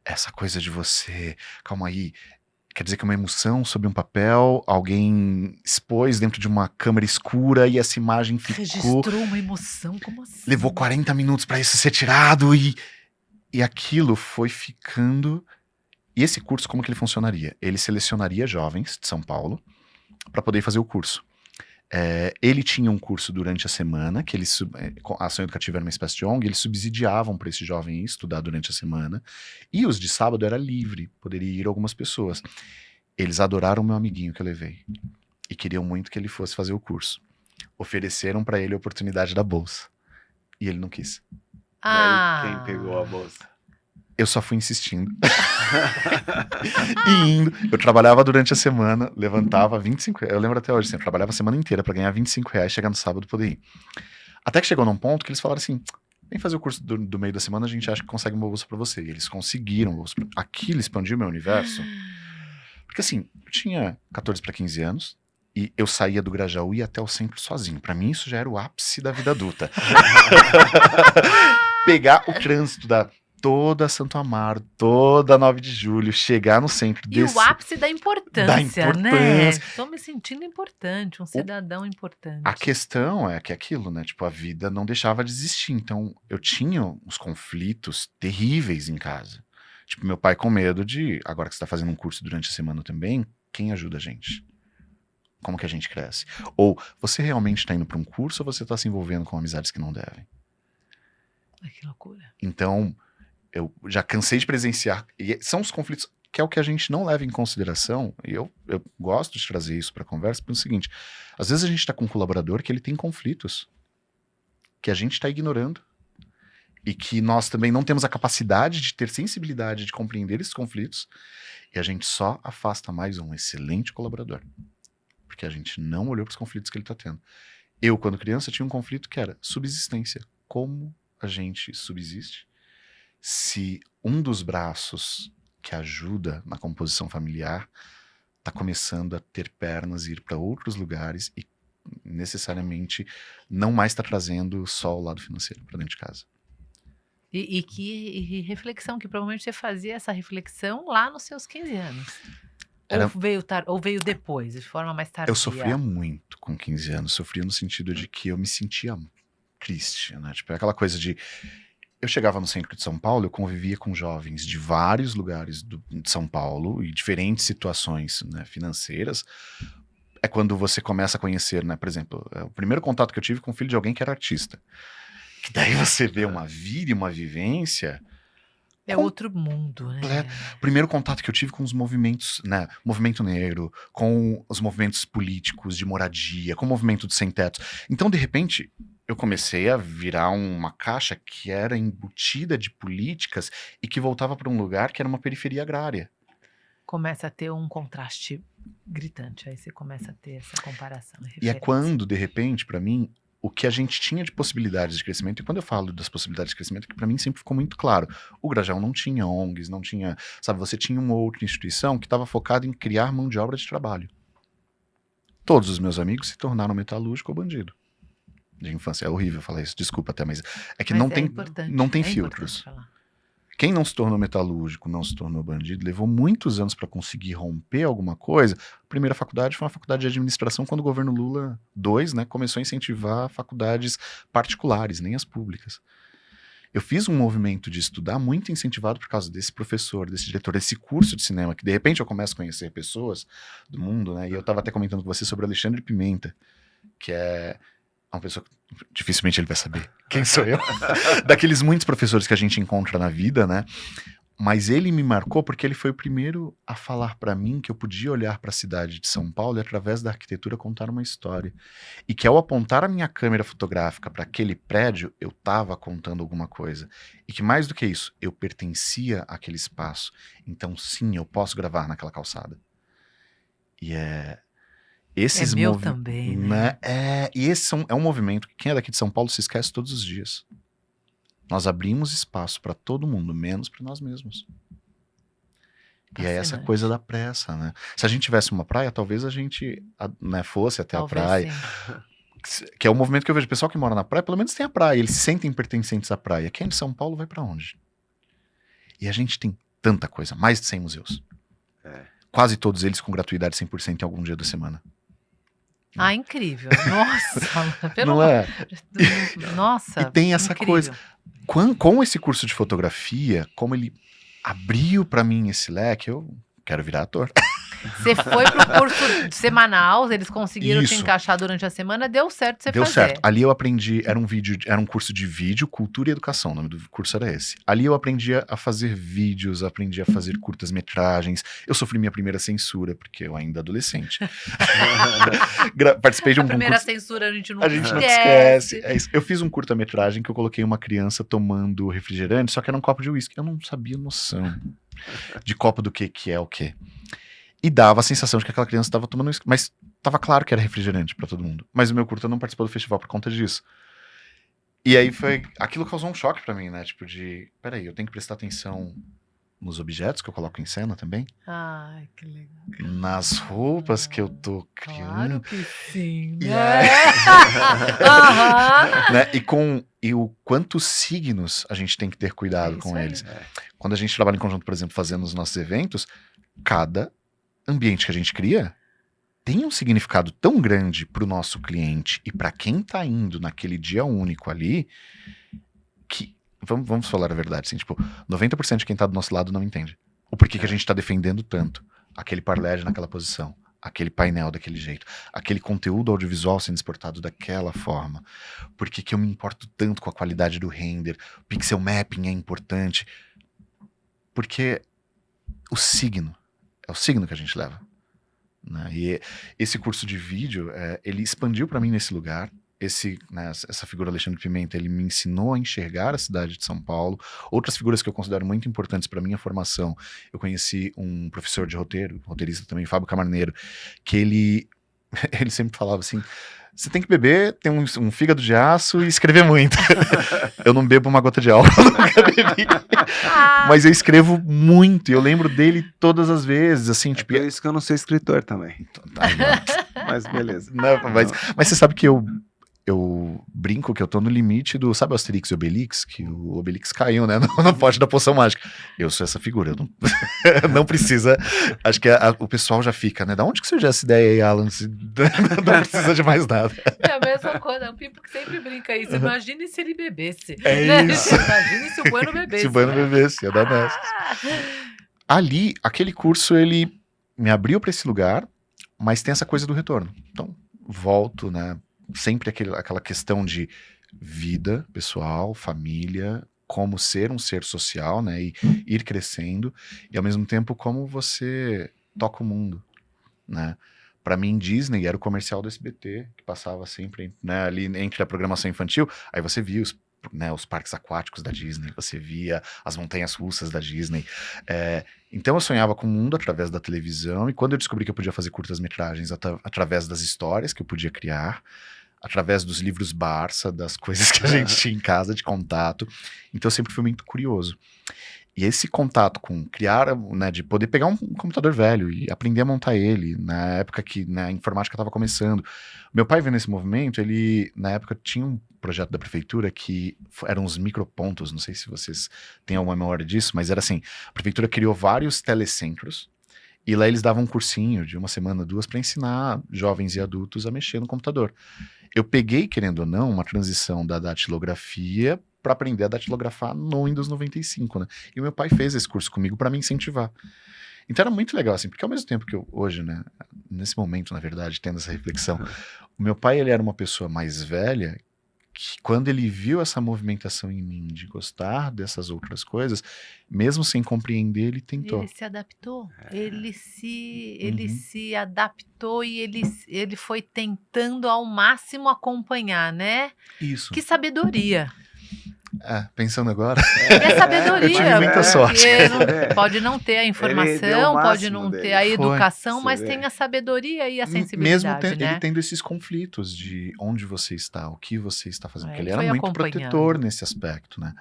essa coisa de você... Calma aí. Quer dizer que uma emoção sobre um papel, alguém expôs dentro de uma câmera escura e essa imagem ficou...
Registrou uma emoção? Como assim?
Levou 40 minutos para isso ser tirado e aquilo foi ficando... E esse curso, como que ele funcionaria? Ele selecionaria jovens de São Paulo para poder fazer o curso. Ele tinha um curso durante a semana, que a ação educativa era uma espécie de ONG, eles subsidiavam para esse jovem ir estudar durante a semana, e os de sábado era livre, poderia ir algumas pessoas. Eles adoraram o meu amiguinho que eu levei, e queriam muito que ele fosse fazer o curso. Ofereceram para ele a oportunidade da bolsa, e ele não quis.
Quem pegou a bolsa?
Eu só fui insistindo. E indo. Eu trabalhava durante a semana, levantava 25 reais. Eu lembro até hoje, assim, eu trabalhava a semana inteira pra ganhar 25 reais, chegar no sábado e poder ir. Até que chegou num ponto que eles falaram assim, vem fazer o curso do meio da semana, a gente acha que consegue uma bolsa pra você. E eles conseguiram uma bolsa. Aquilo expandiu meu universo Porque assim, eu tinha 14 para 15 anos e eu saía do Grajaú e ia até o centro sozinho. Pra mim isso já era o ápice da vida adulta. Pegar o trânsito da toda Santo Amaro, toda 9 de julho, chegar no centro
E o ápice da importância, né?
importância.
Estou me sentindo importante, um cidadão importante.
A questão é que aquilo, né? Tipo, a vida não deixava de existir. Então, eu tinha uns conflitos terríveis em casa. Tipo, meu pai com medo de, agora que você tá fazendo um curso durante a semana também, quem ajuda a gente? Como que a gente cresce? Ou você realmente tá indo para um curso ou você tá se envolvendo com amizades que não devem?
Ai, que loucura.
Então, eu já cansei de presenciar. E são os conflitos que é o que a gente não leva em consideração. E eu gosto de trazer isso para a conversa, porque é o seguinte: às vezes a gente está com um colaborador que ele tem conflitos que a gente está ignorando e que nós também não temos a capacidade de ter sensibilidade de compreender esses conflitos, e a gente só afasta mais um excelente colaborador, porque a gente não olhou para os conflitos que ele está tendo. Eu, quando criança, tinha um conflito que era subsistência. Como a gente subsiste se um dos braços que ajuda na composição familiar está começando a ter pernas e ir para outros lugares e necessariamente não mais está trazendo só o lado financeiro para dentro de casa.
E que reflexão, que provavelmente você fazia essa reflexão lá nos seus 15 anos. Ou veio depois, de forma mais tardia?
Eu sofria muito com 15 anos. Sofria no sentido de que eu me sentia triste, né? Tipo, é aquela coisa de... Eu chegava no centro de São Paulo, eu convivia com jovens de vários lugares de São Paulo e diferentes situações, né, financeiras. É quando você começa a conhecer, né? Por exemplo, o primeiro contato que eu tive com o filho de alguém que era artista. Que daí você vê uma vida e uma vivência...
É outro mundo, né?
O primeiro contato que eu tive com os movimentos, né? Movimento negro, com os movimentos políticos de moradia, com o movimento dos sem-teto. Então, de repente, eu comecei a virar uma caixa que era embutida de políticas e que voltava para um lugar que era uma periferia agrária.
Começa a ter um contraste gritante, aí você começa a ter essa comparação.
E é quando, de repente, para mim, o que a gente tinha de possibilidades de crescimento, e quando eu falo das possibilidades de crescimento, que para mim sempre ficou muito claro, o Grajaú não tinha ONGs, não tinha, sabe, você tinha uma outra instituição que estava focada em criar mão de obra de trabalho. Todos os meus amigos se tornaram metalúrgico ou bandido. De infância, é horrível falar isso, desculpa até, mas é que não tem filtros. Quem não se tornou metalúrgico, não se tornou bandido, levou muitos anos para conseguir romper alguma coisa. A primeira faculdade foi uma faculdade de administração quando o governo Lula II, né, começou a incentivar faculdades particulares, nem as públicas. Eu fiz um movimento de estudar muito incentivado por causa desse professor, desse diretor, desse curso de cinema, que de repente eu começo a conhecer pessoas do mundo, né, e eu estava até comentando com você sobre o Alexandre Pimenta, que é uma pessoa que dificilmente ele vai saber quem sou eu, daqueles muitos professores que a gente encontra na vida, né? Mas ele me marcou porque ele foi o primeiro a falar para mim que eu podia olhar para a cidade de São Paulo e através da arquitetura contar uma história. E que ao apontar a minha câmera fotográfica para aquele prédio, eu estava contando alguma coisa. E que mais do que isso, eu pertencia àquele espaço. Então sim, eu posso gravar naquela calçada. E esses
meu também, né?
E esse é um movimento que quem é daqui de São Paulo se esquece todos os dias. Nós abrimos espaço para todo mundo, menos para nós mesmos. E é essa coisa da pressa, né? Se a gente tivesse uma praia, talvez a gente, né, fosse até a praia. Sim. Que é o movimento que eu vejo. O pessoal que mora na praia, pelo menos tem a praia. Eles se sentem pertencentes à praia. Quem é de São Paulo vai para onde? E a gente tem tanta coisa. Mais de 100 museus. Quase todos eles com gratuidade 100% em algum dia da semana.
Ah, incrível. Nossa,
não é?
Nossa,
e tem essa
incrível.
coisa. Com esse curso de fotografia, como ele abriu pra mim esse leque, eu quero virar ator.
Você foi pro curso semanal, eles conseguiram te encaixar durante a semana, deu certo você fazer.
Deu certo. Ali eu aprendi, era um curso de vídeo, cultura e educação, o nome do curso era esse. Ali eu aprendi a fazer vídeos, aprendi a fazer curtas-metragens. Eu sofri minha primeira censura, porque eu ainda adolescente. Participei de um
primeira
concurso.
censura a gente não
esquece. É isso. Eu fiz um curta-metragem que eu coloquei uma criança tomando refrigerante, só que era um copo de uísque. Eu não sabia noção de copo do que é o quê. E dava a sensação de que aquela criança estava tomando isso. Mas estava claro que era refrigerante para todo mundo. Mas o meu curta não participou do festival por conta disso. E aí aquilo causou um choque para mim, né? Tipo peraí, eu tenho que prestar atenção nos objetos que eu coloco em cena também,
Ai, que legal.
nas roupas que eu tô
Claro
criando,
que sim,
E
né? Aham.
né? E o quantos signos a gente tem que ter cuidado
É
com
isso aí.
eles. Quando a gente trabalha em conjunto, por exemplo, fazendo os nossos eventos, cada ambiente que a gente cria tem um significado tão grande para o nosso cliente e para quem tá indo naquele dia único ali, que, vamos falar a verdade, assim, tipo, 90% de quem tá do nosso lado não entende. O porquê que a gente tá defendendo tanto aquele parled naquela posição, aquele painel daquele jeito, aquele conteúdo audiovisual sendo exportado daquela forma. Por que que eu me importo tanto com a qualidade do render? O pixel mapping é importante. Porque o signo, é o signo que a gente leva. Né? E esse curso de vídeo, ele expandiu para mim nesse lugar. Essa figura Alexandre Pimenta, ele me ensinou a enxergar a cidade de São Paulo. Outras figuras que eu considero muito importantes para minha formação, eu conheci um professor de roteiro, roteirista também, Fábio Camarneiro, que ele sempre falava assim: você tem que beber, ter um fígado de aço e escrever muito. Eu não bebo uma gota de álcool, nunca bebi. Mas eu escrevo muito, e eu lembro dele todas as vezes, assim, tipo...
Por isso que eu não sou escritor também.
Ai, não.
Mas beleza.
Não, mas você sabe que eu brinco que eu tô no limite do... Sabe o Asterix e Obelix? Que o Obelix caiu, né? No pote da poção mágica. Eu sou essa figura. Eu não, não precisa... Acho que o pessoal já fica, né? Da onde que surgiu essa ideia aí, Alan? Não precisa de mais nada.
É a mesma coisa, o Pipo que sempre brinca isso. Imagine se ele bebesse.
É
né?
isso.
Imagine se o Bueno bebesse.
Se o Bueno bebesse, ia dar nessa. Ali, aquele curso, ele me abriu para esse lugar, mas tem essa coisa do retorno. Então, volto, né? Sempre aquela questão de vida pessoal, família, como ser um ser social, né? E ir crescendo, e ao mesmo tempo como você toca o mundo, né? Para mim, Disney era o comercial do SBT, que passava sempre, né, ali entre a programação infantil, aí você via os parques aquáticos da Disney, você via as montanhas russas da Disney. Então eu sonhava com o mundo através da televisão, e quando eu descobri que eu podia fazer curtas-metragens através das histórias que eu podia criar, através dos livros Barça, das coisas que a gente tinha em casa de contato, então eu sempre fui muito curioso. E esse contato com criar, né, de poder pegar um computador velho e aprender a montar ele, na época que, né, a informática estava começando. Meu pai vendo esse movimento, ele, na época, tinha um projeto da prefeitura que eram os micropontos, não sei se vocês têm alguma memória disso, mas era assim, a prefeitura criou vários telecentros, e lá eles davam um cursinho de 1 semana, 2, para ensinar jovens e adultos a mexer no computador. Eu peguei, querendo ou não, uma transição da datilografia para aprender a datilografar no Windows 95, né? E o meu pai fez esse curso comigo para me incentivar. Então era muito legal, assim, porque ao mesmo tempo que eu, hoje, né, nesse momento, na verdade, tendo essa reflexão, o meu pai, ele era uma pessoa mais velha, que quando ele viu essa movimentação em mim de gostar dessas outras coisas, mesmo sem compreender, ele tentou.
Ele se adaptou, ele se adaptou e ele foi tentando ao máximo acompanhar, né?
Isso.
Que sabedoria.
Pensando agora,
É sabedoria.
eu tive muita sorte.
Pode não ter a
Ele deu
informação,
o
pode
máximo
não ter
dele.
a
Foi.
educação,
Você
mas
vê.
tem a sabedoria e a
Mesmo
sensibilidade, né?
ele tendo esses conflitos de onde você está, o que você está fazendo, porque
Ele
ele era
foi
muito
acompanhando.
protetor nesse aspecto, né?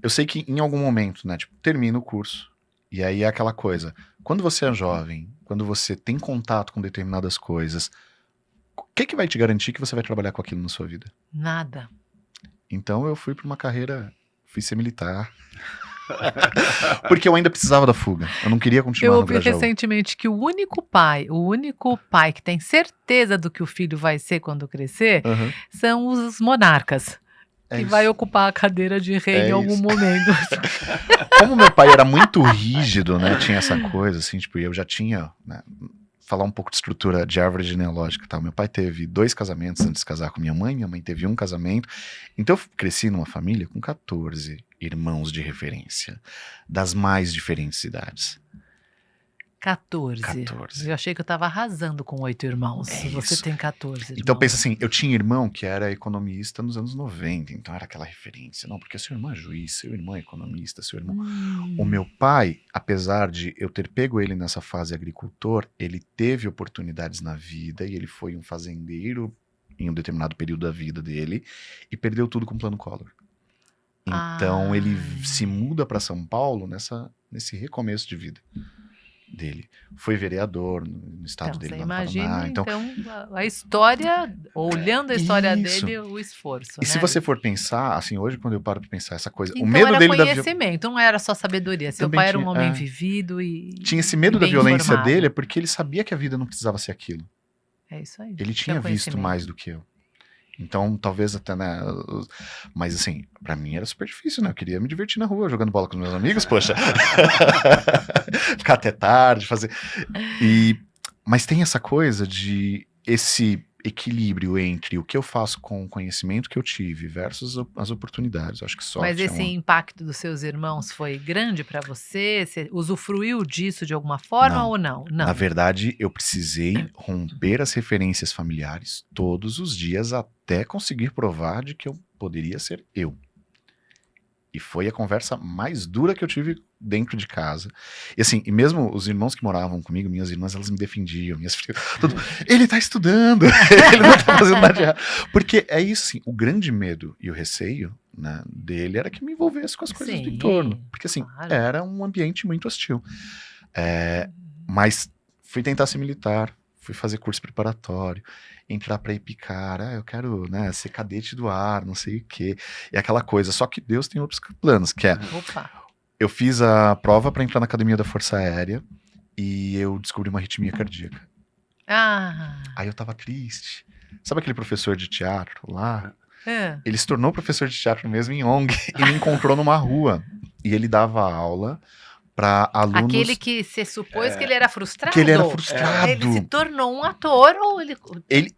Eu sei que em algum momento, né, tipo, termina o curso, e aí é aquela coisa, quando você é jovem, quando você tem contato com determinadas coisas, o que vai te garantir que você vai trabalhar com aquilo na sua vida?
Nada.
Então eu fui para uma carreira, fui ser militar, porque eu ainda precisava da fuga, eu não queria continuar
Eu
no
ouvi
Grajaú.
recentemente que o único pai que tem certeza do que o filho vai ser quando crescer
Aham.
são os monarcas.
É
Que
isso.
vai ocupar a cadeira de rei
É
em algum
isso.
momento.
Como meu pai era muito rígido, né, tinha essa coisa, assim, tipo, eu já tinha, né, falar um pouco de estrutura de árvore genealógica e tal. Meu pai teve 2 casamentos antes de se casar com minha mãe teve 1 casamento. Então eu cresci numa família com 14 irmãos de referência, das mais diferentes idades.
14.
14.
Eu achei que eu tava arrasando com 8 irmãos.
É
Você
isso.
tem 14 irmãos.
Então pensa assim, eu tinha irmão que era economista nos anos 90, então era aquela referência. Não, porque seu irmão é juiz, seu irmão é economista, seu irmão... O meu pai, apesar de eu ter pego ele nessa fase agricultor, ele teve oportunidades na vida e ele foi um fazendeiro em um determinado período da vida dele e perdeu tudo com o plano Collor. Então ele se muda para São Paulo nesse recomeço de vida dele. Foi vereador no estado
Então,
dele,
você
lá no
imagina,
Paraná. Então,
a história, olhando a história
Isso.
dele, o esforço,
e
né?
se você for pensar, assim, hoje quando eu paro pra pensar essa coisa, o
Então
medo
era
dele da
conhecimento, não era só sabedoria. Seu
Também
pai era um
tinha,
homem vivido e
tinha esse medo
e
da
bem
violência
informado.
dele, é porque ele sabia que a vida não precisava ser aquilo.
É isso aí.
Ele tinha visto
conhecimento.
mais do que eu. Então, talvez até, né? Mas assim, pra mim era super difícil, né? Eu queria me divertir na rua, jogando bola com os meus amigos, poxa. Ficar até tarde, fazer. Mas tem essa coisa de esse equilíbrio entre o que eu faço com o conhecimento que eu tive versus as oportunidades. Eu acho que sorte
Mas esse
é uma...
impacto dos seus irmãos foi grande para você? Você usufruiu disso de alguma forma
Não.
ou não?
Na verdade, eu precisei romper as referências familiares todos os dias até conseguir provar de que eu poderia ser eu. E foi a conversa mais dura que eu tive dentro de casa. E assim, e mesmo os irmãos que moravam comigo, minhas irmãs, elas me defendiam. Minhas filhas, tudo, ele tá estudando, ele não tá fazendo nada de errado. Porque é isso, assim, o grande medo e o receio, né, dele era que me envolvesse com as coisas do
Sim,
entorno. Porque assim,
claro.
era um ambiente muito hostil. Mas fui tentar ser militar, fui fazer curso preparatório, entrar pra Epicar, eu quero, né, ser cadete do ar, não sei o quê, e aquela coisa. Só que Deus tem outros planos, que é,
Opa.
eu fiz a prova pra entrar na Academia da Força Aérea e eu descobri uma arritmia cardíaca. Aí eu tava triste. Sabe aquele professor de teatro lá? Ele se tornou professor de teatro mesmo em ONG e me encontrou numa rua. E ele dava aula para alunos...
Aquele que se supôs que ele era frustrado?
Que ele era frustrado.
Ele se tornou um ator ou ele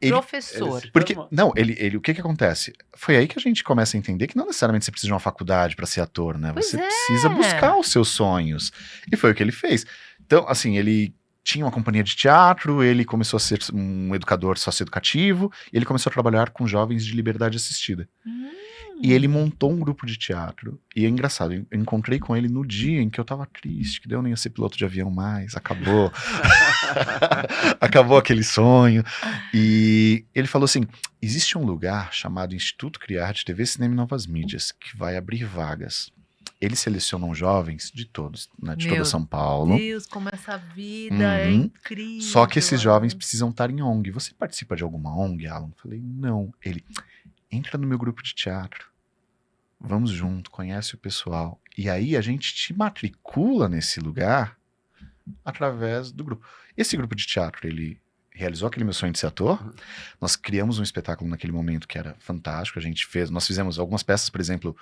professor?
Porque, não, o que acontece? Foi aí que a gente começa a entender que não necessariamente você precisa de uma faculdade para ser ator, né?
Pois
Você
é.
precisa buscar os seus sonhos. E foi o que ele fez. Então, assim, ele tinha uma companhia de teatro, ele começou a ser um educador socioeducativo, e ele começou a trabalhar com jovens de liberdade assistida. E ele montou um grupo de teatro. E é engraçado, eu encontrei com ele no dia em que eu tava triste, que daí eu nem ia ser piloto de avião mais, acabou. Acabou aquele sonho. E ele falou assim, existe um lugar chamado Instituto Criarte TV, Cinema e Novas Mídias, que vai abrir vagas. Eles selecionam jovens de todos, né, de toda São Paulo.
Meu Deus, como essa vida é incrível.
Só que esses jovens precisam estar em ONG. Você participa de alguma ONG, Alan? Eu falei, não. Ele, entra no meu grupo de teatro. Vamos junto, conhece o pessoal. E aí a gente te matricula nesse lugar através do grupo. Esse grupo de teatro, ele realizou aquele meu sonho de ser ator. Nós criamos um espetáculo naquele momento que era fantástico. Nós fizemos algumas peças, por exemplo,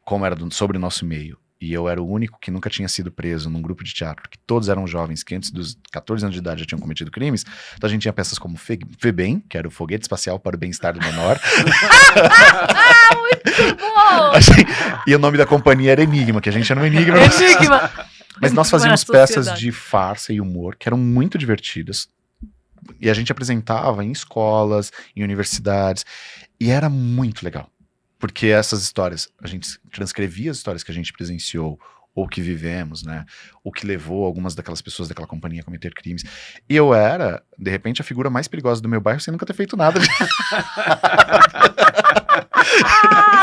como era sobre o nosso meio. E eu era o único que nunca tinha sido preso num grupo de teatro, que todos eram jovens que antes dos 14 anos de idade já tinham cometido crimes. Então a gente tinha peças como FEBEM, que era o Foguete Espacial para o Bem-Estar do Menor.
Muito bom!
E o nome da companhia era Enigma, que a gente era um enigma.
Enigma!
Mas nós fazíamos peças de farsa e humor que eram muito divertidas. E a gente apresentava em escolas, em universidades. E era muito legal. Porque essas histórias, a gente transcrevia as histórias que a gente presenciou, ou que vivemos, né? O que levou algumas daquelas pessoas daquela companhia a cometer crimes. E eu era, de repente, a figura mais perigosa do meu bairro sem nunca ter feito nada.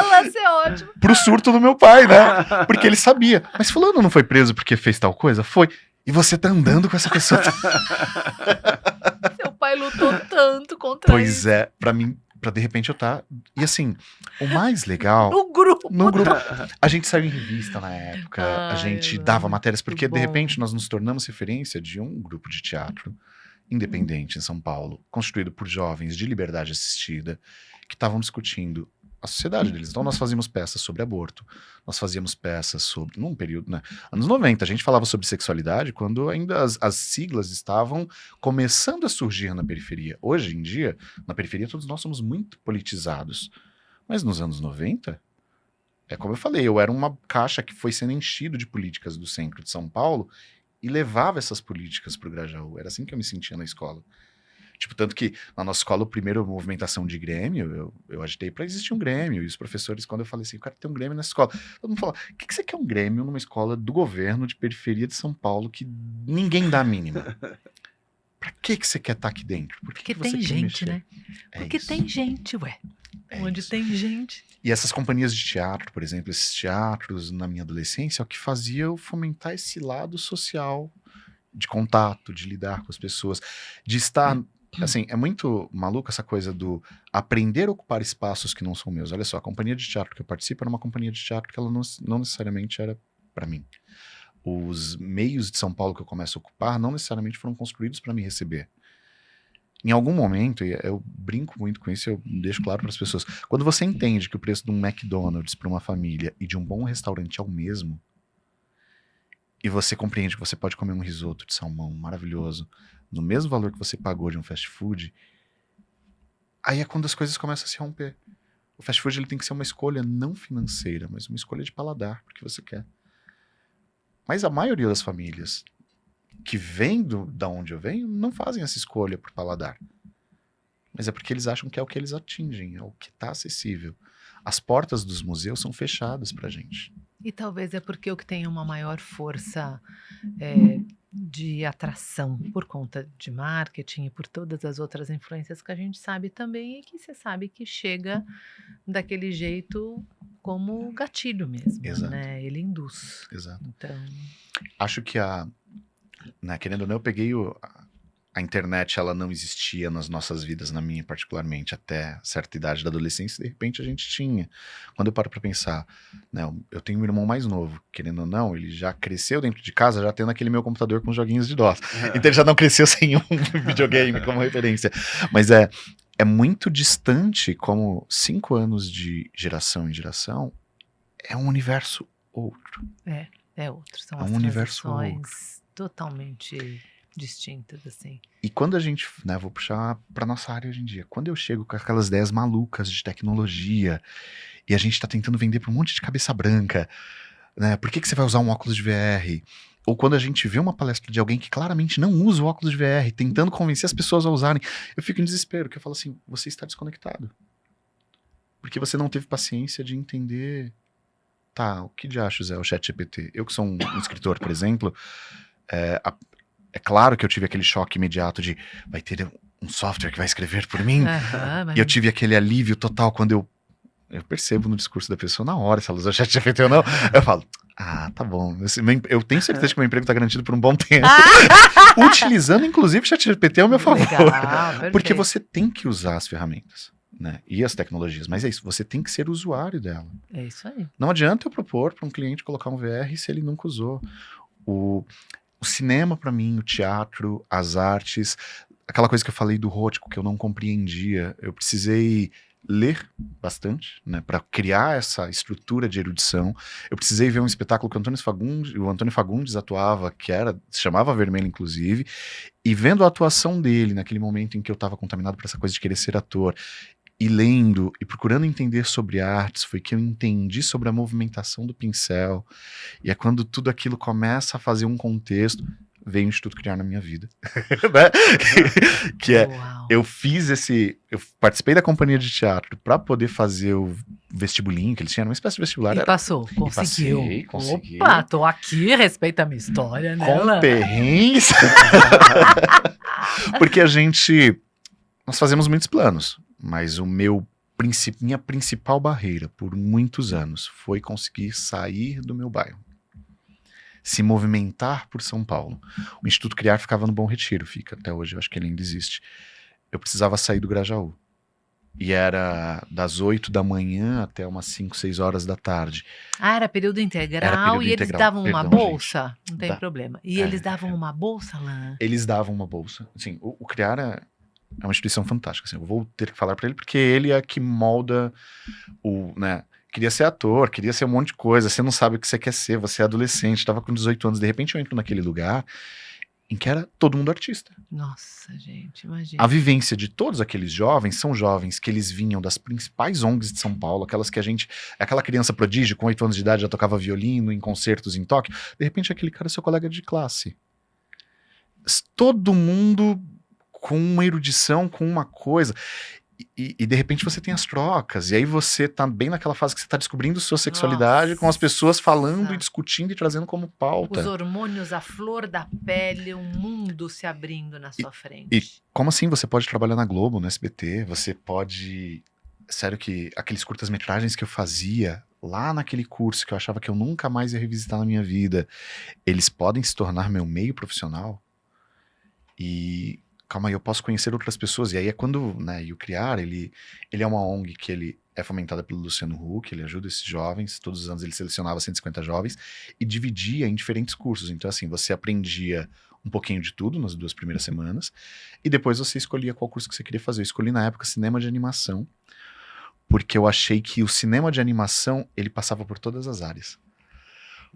Lancei ótimo.
Pro surto do meu pai, né? Porque ele sabia. Mas fulano não foi preso porque fez tal coisa? Foi. E você tá andando com essa pessoa.
Seu pai lutou tanto contra isso.
Pois é, pra mim, pra de repente eu tá... E assim, o mais legal...
No grupo.
A gente saiu em revista na época, a gente dava matérias, porque de repente nós nos tornamos referência de um grupo de teatro independente em São Paulo, constituído por jovens de liberdade assistida, que estavam discutindo a sociedade deles. Então nós fazíamos peças sobre aborto, nós fazíamos peças sobre, num período, né, anos 90, a gente falava sobre sexualidade quando ainda as siglas estavam começando a surgir na periferia. Hoje em dia, na periferia todos nós somos muito politizados, mas nos anos 90, é como eu falei, eu era uma caixa que foi sendo enchido de políticas do centro de São Paulo e levava essas políticas para o Grajaú. Era assim que eu me sentia na escola. Tipo, tanto que na nossa escola, a primeira movimentação de Grêmio, eu agitei para existir um Grêmio. E os professores, quando eu falei assim, eu quero ter um Grêmio nessa escola, todo mundo fala, o que você quer um Grêmio numa escola do governo de periferia de São Paulo que ninguém dá a mínima? Pra que você quer estar aqui dentro?
Porque tem gente, né? Porque tem gente, ué. Onde
isso.
tem gente.
E essas companhias de teatro, por exemplo, esses teatros na minha adolescência, é o que fazia eu fomentar esse lado social de contato, de lidar com as pessoas, de estar. Assim, é muito maluco essa coisa do aprender a ocupar espaços que não são meus. Olha só, a companhia de teatro que eu participo era uma companhia de teatro que ela não necessariamente era para mim. Os meios de São Paulo que eu começo a ocupar não necessariamente foram construídos para me receber. Em algum momento, e eu brinco muito com isso, eu deixo claro para as pessoas, quando você entende que o preço de um McDonald's para uma família e de um bom restaurante é o mesmo, e você compreende que você pode comer um risoto de salmão maravilhoso no mesmo valor que você pagou de um fast food, aí é quando as coisas começam a se romper. O fast food ele tem que ser uma escolha não financeira, mas uma escolha de paladar, porque você quer. Mas a maioria das famílias que vêm da onde eu venho não fazem essa escolha por paladar. Mas é porque eles acham que é o que eles atingem, é o que está acessível. As portas dos museus são fechadas pra gente.
E talvez é porque o que tem uma maior força de atração por conta de marketing e por todas as outras influências que a gente sabe também, e que você sabe que chega daquele jeito como gatilho mesmo,
Exato.
né? Ele induz.
Exato.
Então,
Acho que querendo ou não, eu peguei a internet, ela não existia nas nossas vidas, na minha particularmente, até certa idade da adolescência, e de repente a gente tinha. Quando eu paro pra pensar, né, eu tenho um irmão mais novo, querendo ou não, ele já cresceu dentro de casa, já tendo aquele meu computador com joguinhos de DOS. Então ele já não cresceu sem um videogame como referência. Mas é muito distante como 5 anos de geração em geração é um universo outro.
é outro. São
É
as
um universo
transições totalmente distintas, assim.
E quando a gente, né, vou puxar pra nossa área hoje em dia, quando eu chego com aquelas ideias malucas de tecnologia e a gente tá tentando vender pra um monte de cabeça branca, né, por que você vai usar um óculos de VR? Ou quando a gente vê uma palestra de alguém que claramente não usa o óculos de VR, tentando convencer as pessoas a usarem, eu fico em desespero, porque eu falo assim, você está desconectado. Porque você não teve paciência de entender, tá, o que de achos é o ChatGPT? Eu que sou um escritor, por exemplo, é claro que eu tive aquele choque imediato de vai ter um software que vai escrever por mim.
Aham,
E eu tive aquele alívio total quando eu percebo no discurso da pessoa na hora se ela usa o ChatGPT ou não. Eu falo, tá bom. Eu tenho certeza que meu emprego está garantido por um bom tempo. Utilizando, inclusive, o ChatGPT ao meu favor.
Legal,
Porque
perfeito.
você tem que usar as ferramentas, né? E as tecnologias. Mas é isso, você tem que ser usuário dela.
É isso aí.
Não adianta eu propor para um cliente colocar um VR se ele nunca usou. O cinema, para mim, o teatro, as artes, aquela coisa que eu falei do Rótico, que eu não compreendia, eu precisei ler bastante, né, para criar essa estrutura de erudição. Eu precisei ver um espetáculo que o Antônio Fagundes atuava, se chamava Vermelho, inclusive, e vendo a atuação dele naquele momento em que eu estava contaminado por essa coisa de querer ser ator, e lendo e procurando entender sobre artes, foi que eu entendi sobre a movimentação do pincel. E é quando tudo aquilo começa a fazer um contexto, veio o Instituto Criar na minha vida. Né? Que é,
Uau.
eu participei da companhia de teatro para poder fazer o vestibulinho, que eles tinham uma espécie de vestibular.
E passou, conseguiu.
Consegui.
Opa, tô aqui, respeita a minha história, né?
Com perrengues. Porque nós fazemos muitos planos, mas minha principal barreira por muitos anos foi conseguir sair do meu bairro, se movimentar por São Paulo. O Instituto Criar ficava no Bom Retiro, fica até hoje, eu acho que ele ainda existe. Eu precisava sair do Grajaú. E era das 8 da manhã até umas 5, 6 horas da tarde.
Era período integral
Era período
e eles
integral,
davam uma
perdão,
bolsa? Não tem problema. E eles davam uma bolsa, Lan?
Eles davam uma bolsa. Assim, o Criar é uma instituição fantástica. Assim, eu vou ter que falar pra ele porque ele é que molda né? Queria ser ator, queria ser um monte de coisa. Você não sabe o que você quer ser, você é adolescente, estava com 18 anos. De repente eu entro naquele lugar em que era todo mundo artista.
Nossa, gente, imagina.
A vivência de todos aqueles jovens são jovens que eles vinham das principais ONGs de São Paulo, aquelas que aquela criança prodígio com 8 anos de idade já tocava violino em concertos em Tóquio. De repente aquele cara é seu colega de classe. Todo mundo com uma erudição, com uma coisa. E de repente você tem as trocas, e aí você tá bem naquela fase que você tá descobrindo sua sexualidade.
Nossa.
Com as pessoas falando e discutindo e trazendo como pauta.
Os hormônios à flor da pele, um mundo se abrindo na sua frente.
E como assim você pode trabalhar na Globo, no SBT, você pode sério que aqueles curtas-metragens que eu fazia lá naquele curso, que eu achava que eu nunca mais ia revisitar na minha vida, eles podem se tornar meu meio profissional? E calma aí, eu posso conhecer outras pessoas. E aí é quando, né, e o Criar, ele é uma ONG que ele é fomentada pelo Luciano Huck, ele ajuda esses jovens, todos os anos ele selecionava 150 jovens e dividia em diferentes cursos. Então assim, você aprendia um pouquinho de tudo nas 2 primeiras semanas e depois você escolhia qual curso que você queria fazer. Eu escolhi na época cinema de animação, porque eu achei que o cinema de animação, ele passava por todas as áreas.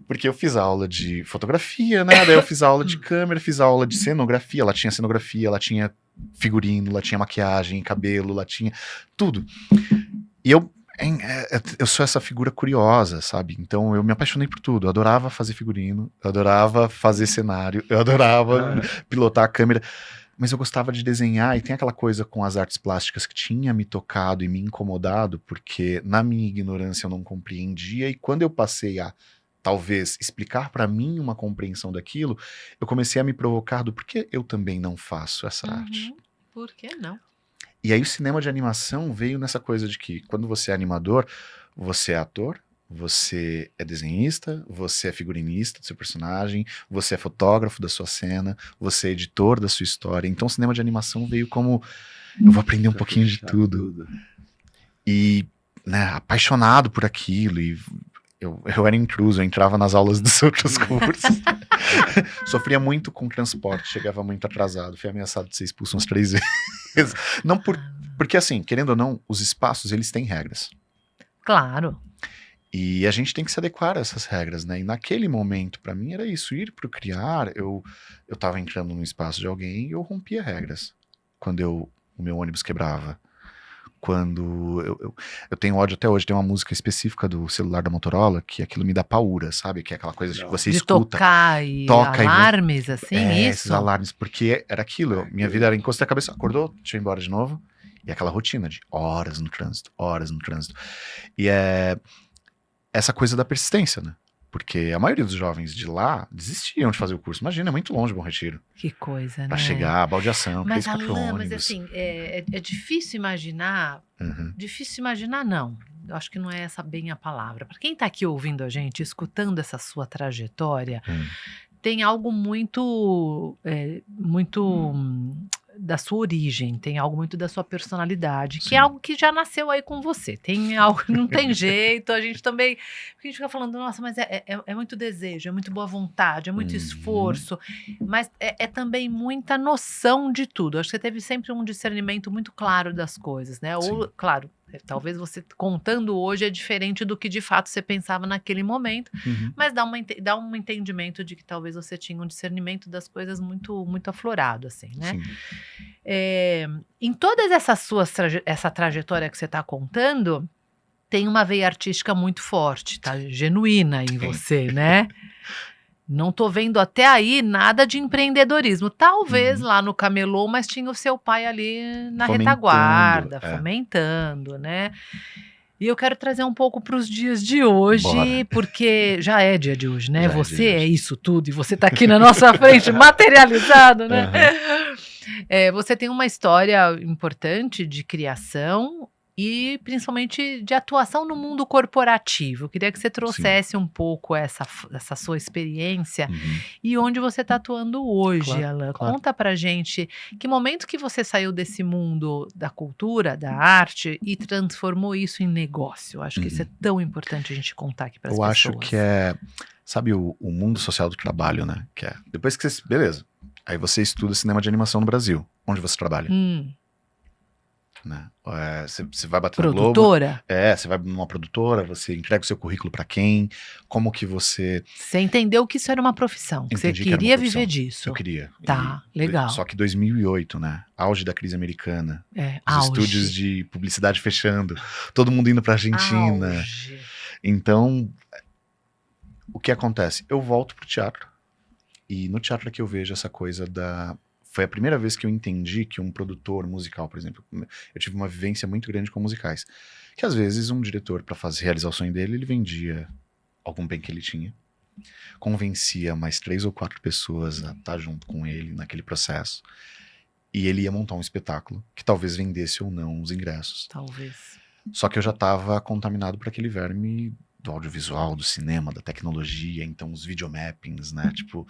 Porque eu fiz aula de fotografia, né? Daí eu fiz aula de câmera, fiz aula de cenografia. Ela tinha cenografia, ela tinha figurino, ela tinha maquiagem, cabelo, ela tinha tudo. E eu sou essa figura curiosa, sabe? Então eu me apaixonei por tudo. Eu adorava fazer figurino, eu adorava fazer cenário, eu adorava pilotar a câmera. Mas eu gostava de desenhar, e tem aquela coisa com as artes plásticas que tinha me tocado e me incomodado, porque na minha ignorância eu não compreendia, e quando eu passei a, talvez, explicar pra mim uma compreensão daquilo, eu comecei a me provocar do porquê eu também não faço essa arte.
Por que não?
E aí o cinema de animação veio nessa coisa de que quando você é animador, você é ator, você é desenhista, você é figurinista do seu personagem, você é fotógrafo da sua cena, você é editor da sua história. Então o cinema de animação veio como eu vou aprender um pouquinho de tudo. E, né, apaixonado por aquilo, e eu era intruso, eu entrava nas aulas dos outros cursos. Sofria muito com transporte, chegava muito atrasado, fui ameaçado de ser expulso umas 3 vezes. Não porque assim, querendo ou não, os espaços, eles têm regras.
Claro.
E a gente tem que se adequar a essas regras, né? E naquele momento, pra mim, era isso. Ir pro Criar, eu tava entrando num espaço de alguém e eu rompia regras. Quando o meu ônibus quebrava. Quando eu tenho ódio até hoje, tem uma música específica do celular da Motorola que aquilo me dá paura, sabe? Que é aquela coisa que você
De
escuta.
tocar e
toca
alarmes, assim,
esses
isso?
alarmes, porque era aquilo. Minha vida era encostar a cabeça, acordou, deixa eu ir embora de novo. E aquela rotina de horas no trânsito, horas no trânsito. E é essa coisa da persistência, né? Porque a maioria dos jovens de lá desistiam de fazer o curso. Imagina, é muito longe Bom Retiro.
Que coisa, né?
Pra chegar, baldeação,
Mas,
3, 4
Alan,
ônibus.
mas assim, é difícil imaginar.
Uhum.
Difícil imaginar, não. Eu acho que não é essa bem a palavra. Para quem tá aqui ouvindo a gente, escutando essa sua trajetória, tem algo muito da sua origem, tem algo muito da sua personalidade, que é algo que já nasceu aí com você. Tem algo que não tem jeito, a gente também, a gente fica falando, nossa, mas é muito desejo, é muito boa vontade, é muito esforço, mas é também muita noção de tudo. Acho que você teve sempre um discernimento muito claro das coisas, né? Ou, claro, talvez você contando hoje é diferente do que de fato você pensava naquele momento, mas dá um entendimento de que talvez você tinha um discernimento das coisas muito, muito aflorado, assim, né?
Sim.
Em todas essa trajetória que você está contando, tem uma veia artística muito forte, tá? Genuína em você, né? Não tô vendo até aí nada de empreendedorismo. Talvez lá no camelô, mas tinha o seu pai ali na retaguarda, fomentando, né? E eu quero trazer um pouco para os dias de hoje, porque já é dia de hoje, né? Você é isso tudo e você tá aqui na nossa frente, materializado, né? Você tem uma história importante de criação e principalmente de atuação no mundo corporativo. Eu queria que você trouxesse um pouco essa sua experiência e onde você está atuando hoje, Alan. Conta pra gente que momento que você saiu desse mundo da cultura, da arte e transformou isso em negócio. Acho que isso é tão importante a gente contar aqui para as pessoas.
Eu acho que sabe, o mundo social do trabalho, né? Que é, depois que você, beleza, aí você estuda cinema de animação no Brasil. Onde você trabalha? Né? Você vai bater na Globo.
Produtora?
Você vai numa produtora, você entrega o seu currículo pra quem, como que você...
Você entendeu que isso era uma profissão, que você queria viver disso.
Eu queria.
Tá, legal.
Só que 2008, né? Auge da crise americana.
Os
estúdios de publicidade fechando, todo mundo indo pra Argentina.
Auge.
Então, o que acontece? Eu volto pro teatro, e no teatro é que eu vejo essa coisa Foi a primeira vez que eu entendi que um produtor musical, por exemplo, eu tive uma vivência muito grande com musicais, que às vezes um diretor, para realizar o sonho dele, ele vendia algum bem que ele tinha, convencia mais 3 ou 4 pessoas a estar junto com ele naquele processo, e ele ia montar um espetáculo que talvez vendesse ou não os ingressos.
Talvez.
Só que eu já estava contaminado por aquele verme do audiovisual, do cinema, da tecnologia, então os videomappings, né? Tipo,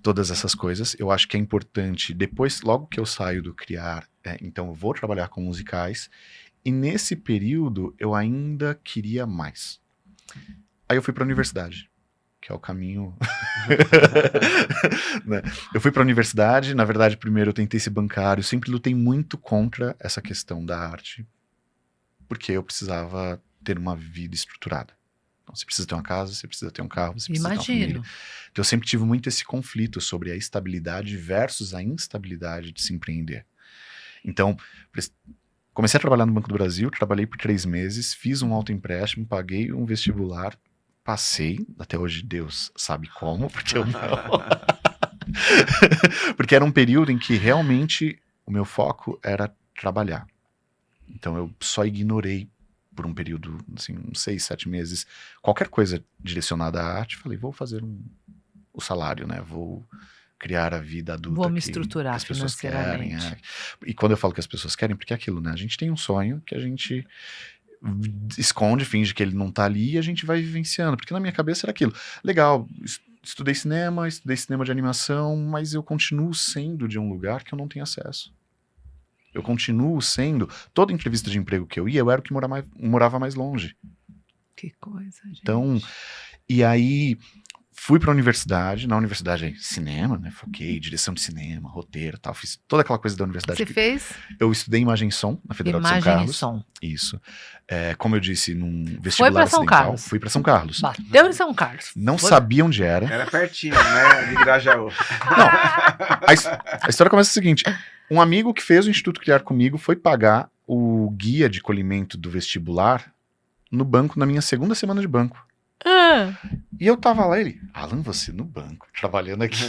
todas essas coisas. Eu acho que é importante, depois, logo que eu saio do criar, então eu vou trabalhar com musicais, e nesse período eu ainda queria mais. Aí eu fui para a universidade, que é o caminho... né? Eu fui para a universidade, na verdade, primeiro eu tentei ser bancário, sempre lutei muito contra essa questão da arte, porque eu precisava ter uma vida estruturada. Então, você precisa ter uma casa, você precisa ter um carro, você precisa ter uma família.
Imagino.
Então, eu sempre tive muito esse conflito sobre a estabilidade versus a instabilidade de se empreender. Então, comecei a trabalhar no Banco do Brasil, trabalhei por 3 meses, fiz um autoempréstimo, paguei um vestibular, passei, até hoje Deus sabe como, porque eu não... porque era um período em que realmente o meu foco era trabalhar. Então eu só ignorei por um período, assim, uns 6, 7 meses, qualquer coisa direcionada à arte. Falei, vou fazer o salário, né? Vou criar a vida adulta
Vou me
que
estruturar
as pessoas querem.
financeiramente.
E quando eu falo que as pessoas querem, porque é aquilo, né? A gente tem um sonho que a gente esconde, finge que ele não tá ali e a gente vai vivenciando. Porque na minha cabeça era aquilo. Legal, estudei cinema de animação, mas eu continuo sendo de um lugar que eu não tenho acesso. Eu continuo sendo... Toda entrevista de emprego que eu ia, eu era o que morava mais longe.
Que coisa, gente.
Então, e aí... Fui para a universidade, na universidade cinema, né? Foquei, direção de cinema, roteiro e tal. Fiz toda aquela coisa da universidade.
Você fez
Eu estudei imagem e som na Federal de São
imagem e
Carlos.
som.
Isso. Como eu disse, num
Foi
vestibular
para São
acidental.
Carlos.
Fui para São Carlos.
Bateu em São Carlos.
Não sabia onde era.
Era pertinho, né? De Grajaú.
A história começa o seguinte. Um amigo que fez o Instituto Criar comigo foi pagar o guia de colhimento do vestibular no banco, na minha segunda semana de banco. E eu tava lá, ele, Alan, você no banco, trabalhando aqui.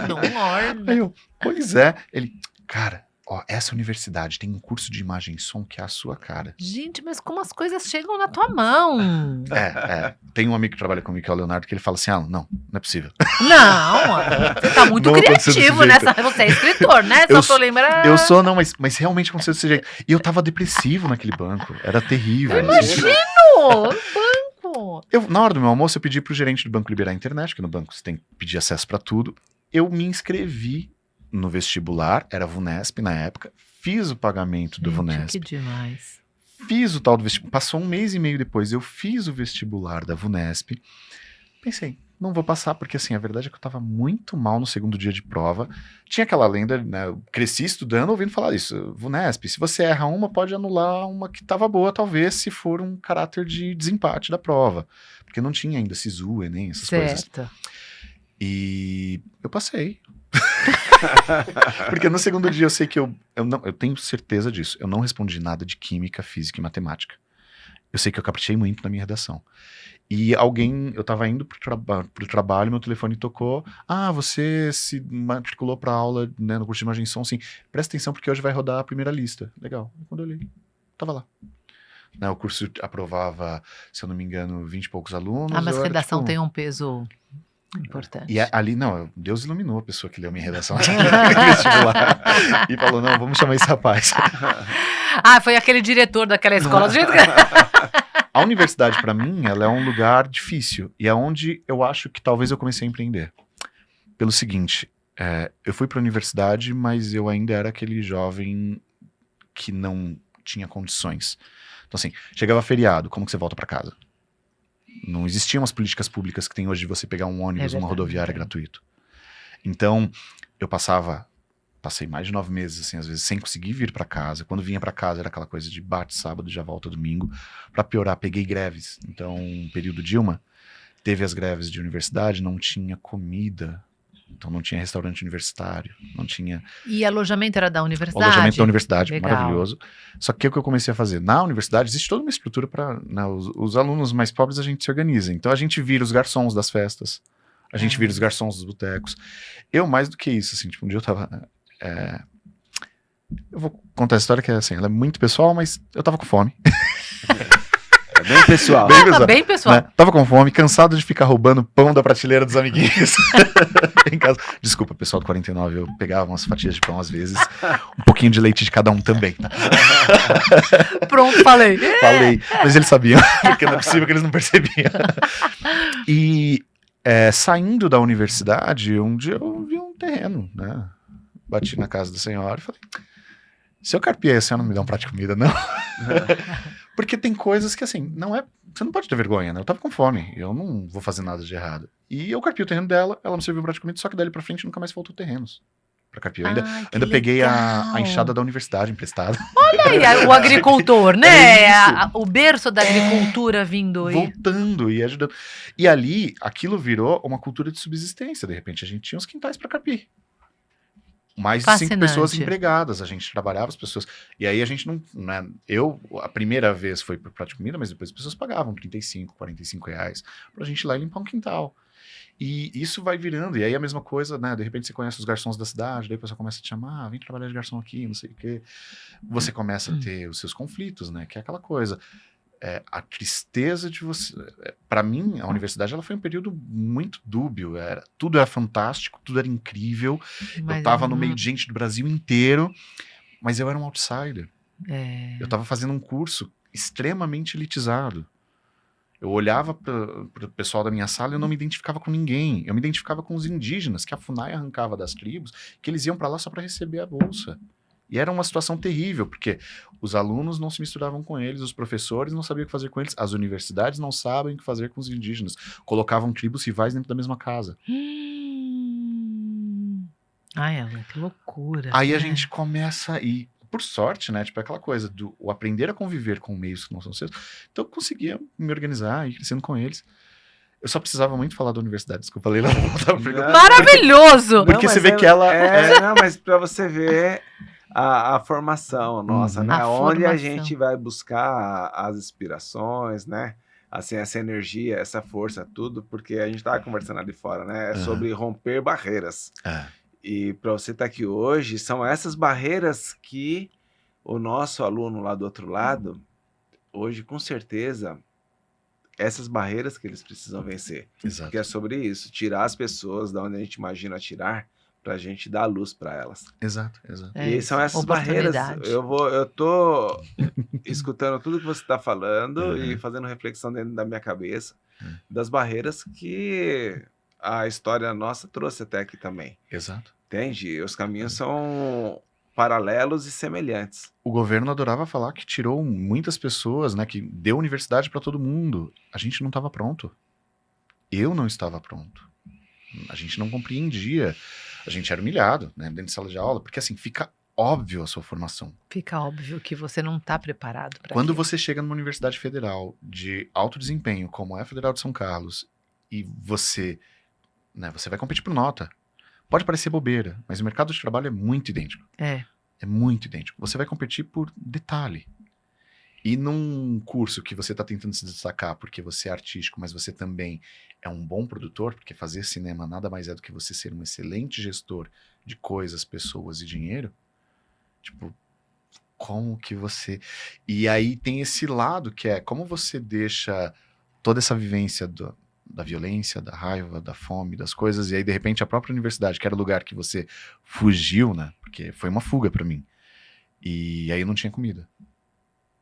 Não orna.
Aí eu, pois é. Ele, cara, ó, essa universidade tem um curso de imagem e som que é a sua cara.
Gente, mas como as coisas chegam na tua mão?
Tem um amigo que trabalha comigo, que é o Leonardo, que ele fala assim, Alan, não é possível.
Não, você tá muito
Não aconteceu
criativo
desse
nessa. Você é escritor, né?
Eu
Só tô lembrando.
Eu sou, não, mas realmente aconteceu desse jeito. E eu tava depressivo naquele banco, era terrível.
Imagino! Banco!
Na hora do meu almoço, eu pedi pro gerente do banco liberar a internet, porque no banco você tem que pedir acesso pra tudo. Eu me inscrevi no vestibular, era VUNESP na época, fiz o pagamento do VUNESP.
Que demais.
Fiz o tal do vestibular, passou 1 mês e meio depois, eu fiz o vestibular da VUNESP. Pensei, não vou passar, porque assim, a verdade é que eu tava muito mal no segundo dia de prova. Tinha aquela lenda, né, eu cresci estudando, ouvindo falar isso, VUNESP, se você erra uma, pode anular uma que tava boa, talvez, se for um caráter de desempate da prova. Porque não tinha ainda SISU, ENEM, essas coisas.
Certo.
E eu passei. Porque no segundo dia eu sei que eu tenho certeza disso, eu não respondi nada de química, física e matemática. Eu sei que eu caprichei muito na minha redação. E eu tava indo pro trabalho, meu telefone tocou. Ah, você se matriculou pra aula, né, no curso de imagem e som, sim. Presta atenção porque hoje vai rodar a primeira lista. Legal. E quando eu olhei, tava lá. Né, o curso aprovava, se eu não me engano, 20 e poucos alunos.
Mas redação
tipo,
tem um peso importante.
E ali, não, Deus iluminou a pessoa que leu minha redação vestibular e falou, não, vamos chamar esse rapaz.
Foi aquele diretor daquela escola. Do jeito que...
A universidade, pra mim, ela é um lugar difícil. E é onde eu acho que talvez eu comecei a empreender. Pelo seguinte, eu fui pra universidade, mas eu ainda era aquele jovem que não tinha condições. Então assim, chegava feriado, como que você volta pra casa? Não existiam as políticas públicas que tem hoje de você pegar um ônibus, uma rodoviária gratuito. Então, eu passei mais de 9 meses, assim, às vezes, sem conseguir vir pra casa. Quando vinha pra casa, era aquela coisa de bate sábado, já volta domingo. Pra piorar, peguei greves. Então, período Dilma, teve as greves de universidade, não tinha comida. Então, não tinha restaurante universitário, não tinha...
E alojamento era da universidade?
O alojamento da universidade,
legal.
maravilhoso. Só que o que eu comecei a fazer? Na universidade, existe toda uma estrutura para... Né, os alunos mais pobres, a gente se organiza. Então, a gente vira os garçons das festas. A gente vira os garçons dos botecos. Eu, mais do que isso, assim, tipo, um dia eu tava... Eu vou contar a história que é assim, ela é muito pessoal, mas eu tava com fome.
bem pessoal.
Bem
Tá
pessoal,
bem, pessoal.
né? Tava com fome, cansado de ficar roubando pão da prateleira dos amiguinhos. Em casa. Desculpa, pessoal do 49, eu pegava umas fatias de pão às vezes, um pouquinho de leite de cada um também, tá?
Pronto, falei.
Falei, mas eles sabiam, porque não é possível que eles não percebiam. E saindo da universidade, um dia eu vi um terreno, né? Bati na casa da senhora e falei, se eu carpiar, a senhora não me dá um prato de comida, não? Porque tem coisas que, assim, você não pode ter vergonha, né? Eu tava com fome, eu não vou fazer nada de errado. E eu carpi o terreno dela, ela me serviu um prato de comida, só que dali pra frente nunca mais faltou terrenos pra carpiar. Eu ainda peguei a enxada da universidade emprestada.
Olha aí, o agricultor, né?
É isso.
O berço da agricultura vindo aí.
Voltando e ajudando. E ali, aquilo virou uma cultura de subsistência. De repente, a gente tinha uns quintais pra carpir. Mais de 5
Fascinante.
pessoas empregadas, a gente trabalhava as pessoas. E aí a gente não. Né, a primeira vez foi por prato de comida, mas depois as pessoas pagavam 35, 45 reais pra gente ir lá e limpar um quintal. E isso vai virando, e aí a mesma coisa, né? De repente você conhece os garçons da cidade, daí a pessoa começa a te chamar, vem trabalhar de garçom aqui, não sei o quê. Você começa a ter os seus conflitos, né? Que é aquela coisa. A tristeza de você. Para mim, a universidade ela foi um período muito dúbio. Tudo era fantástico, tudo era incrível.
Mas
eu tava no meio de gente do Brasil inteiro, mas eu era um outsider. Eu tava fazendo um curso extremamente elitizado. Eu olhava para o pessoal da minha sala e eu não me identificava com ninguém. Eu me identificava com os indígenas, que a FUNAI arrancava das tribos, que eles iam para lá só para receber a bolsa. E era uma situação terrível, porque os alunos não se misturavam com eles, os professores não sabiam o que fazer com eles, as universidades não sabem o que fazer com os indígenas. Colocavam tribos rivais dentro da mesma casa.
Ai, Alan, que loucura.
Aí a gente começa a ir, por sorte, né? Tipo, aquela coisa do o aprender a conviver com meios que não são seus. Então eu conseguia me organizar e ir crescendo com eles. Eu só precisava muito falar da universidade, desculpa, Leila.
Maravilhoso!
Porque você vê que ela...
Não, mas pra você ver a formação nossa, né? Onde a gente vai buscar as inspirações, né? Assim, essa energia, essa força, tudo, porque a gente tava conversando ali fora, né? É sobre romper barreiras. E para você estar aqui hoje, são essas barreiras que o nosso aluno lá do outro lado, hoje, com certeza, essas barreiras que eles precisam vencer.
Exato.
Que é sobre isso, tirar as pessoas da onde a gente imagina tirar, para a gente dar luz para elas.
Exato, exato.
E são essas barreiras. Eu tô escutando tudo que você está falando e fazendo reflexão dentro da minha cabeça das barreiras que a história nossa trouxe até aqui também.
Exato.
Entende? Os caminhos são paralelos e semelhantes.
O governo adorava falar que tirou muitas pessoas, né? Que deu universidade para todo mundo. A gente não estava pronto. Eu não estava pronto. A gente não compreendia. A gente era humilhado, né? Dentro de sala de aula. Porque assim, fica óbvio a sua formação.
Fica óbvio que você não está preparado para
Quando
aquilo.
você chega numa universidade federal de alto desempenho, como é a Federal de São Carlos, e você, né, você vai competir por nota. Pode parecer bobeira, mas o mercado de trabalho é muito idêntico. É muito idêntico. Você vai competir por detalhe. E num curso que você está tentando se destacar porque você é artístico, mas você também é um bom produtor, porque fazer cinema nada mais é do que você ser um excelente gestor de coisas, pessoas e dinheiro. Tipo, como que você... E aí tem esse lado que é como você deixa toda essa vivência da violência, da raiva, da fome, das coisas, e aí de repente a própria universidade, que era o lugar que você fugiu, né? Porque foi uma fuga pra mim. E aí não tinha comida.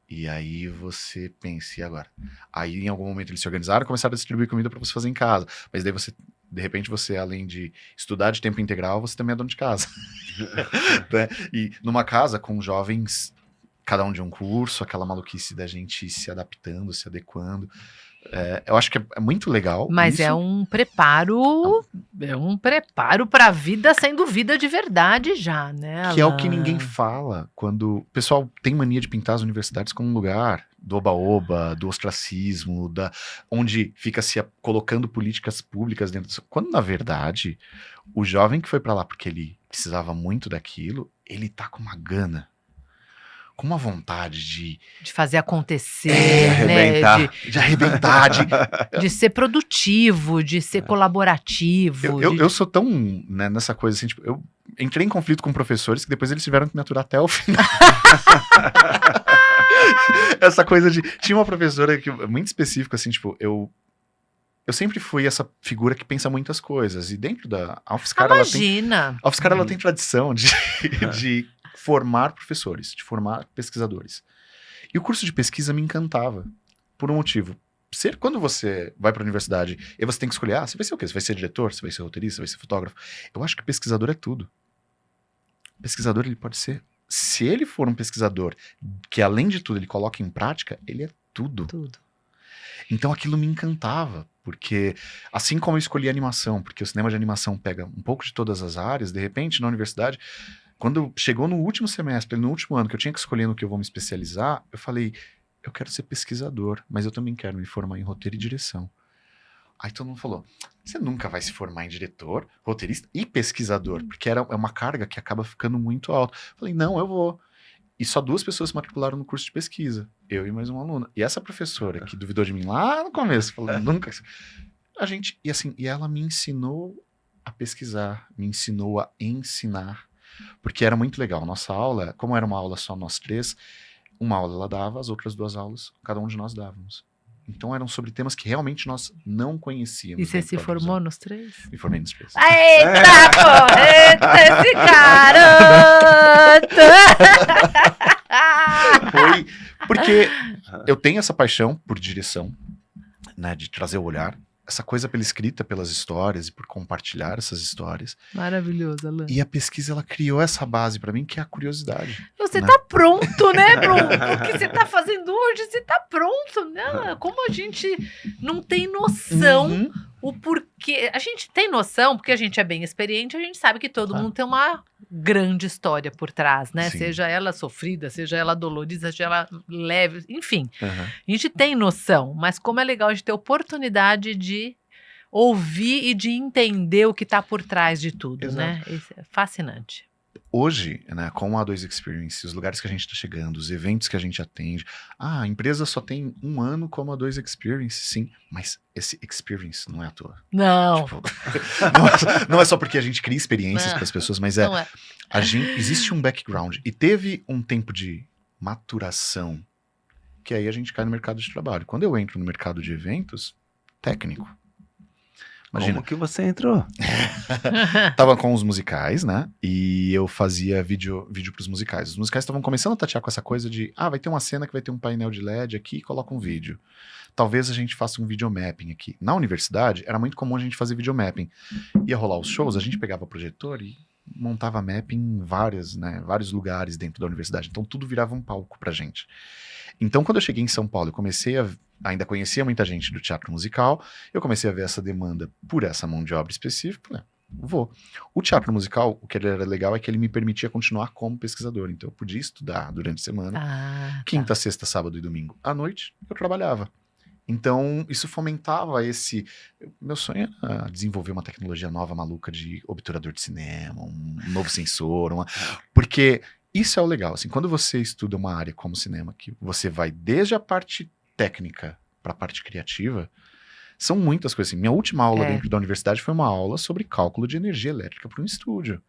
E aí você pensa, e agora? Aí em algum momento eles se organizaram e começaram a distribuir comida pra você fazer em casa. Mas daí você, de repente você, além de estudar de tempo integral, você também é dono de casa. Né? E numa casa com jovens, cada um de um curso, aquela maluquice da gente se adaptando, se adequando. Eu acho que é muito legal.
Mas
isso.
é um preparo para a vida, sendo vida de verdade já, né?
Que é o que ninguém fala quando o pessoal tem mania de pintar as universidades como um lugar do oba-oba, do ostracismo, onde fica se colocando políticas públicas dentro disso. Quando, na verdade, o jovem que foi para lá porque ele precisava muito daquilo, ele tá com uma gana, com uma vontade de
fazer acontecer,
arrebentar.
De arrebentar,
de ser produtivo, de ser colaborativo.
Eu sou tão, né, nessa coisa assim, tipo, eu entrei em conflito com professores que depois eles tiveram que me aturar até o final. Essa coisa de... Tinha uma professora que, muito específica, assim, tipo, eu sempre fui essa figura que pensa muitas coisas. E dentro da... A UFSCar,
Imagina.
a UFSCar, ela tem tradição de formar professores, de formar pesquisadores. E o curso de pesquisa me encantava, por um motivo. Quando você vai para a universidade e você tem que escolher, você vai ser o quê? Você vai ser diretor? Você vai ser roteirista? Você vai ser fotógrafo? Eu acho que pesquisador é tudo. Pesquisador, ele pode ser... Se ele for um pesquisador que, além de tudo, ele coloca em prática, ele é tudo.
Tudo.
Então aquilo me encantava, porque assim como eu escolhi animação, porque o cinema de animação pega um pouco de todas as áreas, de repente, na universidade, quando chegou no último semestre, no último ano, que eu tinha que escolher no que eu vou me especializar, eu falei, eu quero ser pesquisador, mas eu também quero me formar em roteiro e direção. Aí todo mundo falou, você nunca vai se formar em diretor, roteirista e pesquisador, porque é uma carga que acaba ficando muito alta. Falei, não, eu vou. E só 2 pessoas se matricularam no curso de pesquisa, eu e mais uma aluna. E essa professora que duvidou de mim lá no começo, falou, nunca... E ela me ensinou a pesquisar, me ensinou a ensinar, porque era muito legal. Nossa aula, como era uma aula só nós 3, uma aula ela dava, as outras 2 aulas, cada um de nós dávamos. Então eram sobre temas que realmente nós não conhecíamos.
E você se formou nos 3?
Me formei nos 3.
Eita, pô! Eita, esse garoto!
Foi porque eu tenho essa paixão por direção, né, de trazer o olhar, essa coisa pela escrita, pelas histórias e por compartilhar essas histórias.
Maravilhoso, Alan.
E a pesquisa, ela criou essa base pra mim, que é a curiosidade.
Você
né?
tá pronto, né, Bruno? O que você tá fazendo hoje, você tá pronto, né? Como a gente não tem noção
Uhum.
o porquê. A gente tem noção, porque a gente é bem experiente, a gente sabe que todo mundo tem uma grande história por trás, né?
Sim.
Seja ela sofrida, seja ela dolorida, seja ela leve, enfim.
Uhum.
A gente tem noção, mas como é legal a gente ter oportunidade de ouvir e de entender o que tá por trás de tudo,
Exato.
né? Isso é fascinante.
Hoje, né, com a A2 Experience, os lugares que a gente está chegando, os eventos que a gente atende, a empresa só tem 1 ano como a A2 Experience, sim, mas esse experience não é à toa.
Não,
Tipo, não é só porque a gente cria experiências para as pessoas, mas
não é.
existe um background e teve um tempo de maturação que aí a gente cai no mercado de trabalho. Quando eu entro no mercado de eventos, técnico. Imagina,
Como que você entrou?
tava com os musicais, né? E eu fazia vídeo pros musicais. Os musicais estavam começando a tatear com essa coisa de, vai ter uma cena que vai ter um painel de LED aqui e coloca um vídeo. Talvez a gente faça um videomapping aqui. Na universidade, era muito comum a gente fazer videomapping. Ia rolar os shows, a gente pegava o projetor e montava mapping em vários lugares dentro da universidade. Então tudo virava um palco pra gente. Então quando eu cheguei em São Paulo, eu ainda conhecia muita gente do teatro musical, eu comecei a ver essa demanda por essa mão de obra específica, vou. O teatro musical, o que era legal é que ele me permitia continuar como pesquisador, então eu podia estudar durante a semana, quinta, sexta, sábado e domingo. À noite, eu trabalhava. Então, isso fomentava meu sonho era desenvolver uma tecnologia nova, maluca, de obturador de cinema, um novo sensor, porque isso é o legal, assim, quando você estuda uma área como cinema, que você vai desde a parte técnica para a parte criativa, são muitas coisas assim. Minha última aula dentro da universidade foi uma aula sobre cálculo de energia elétrica para um estúdio.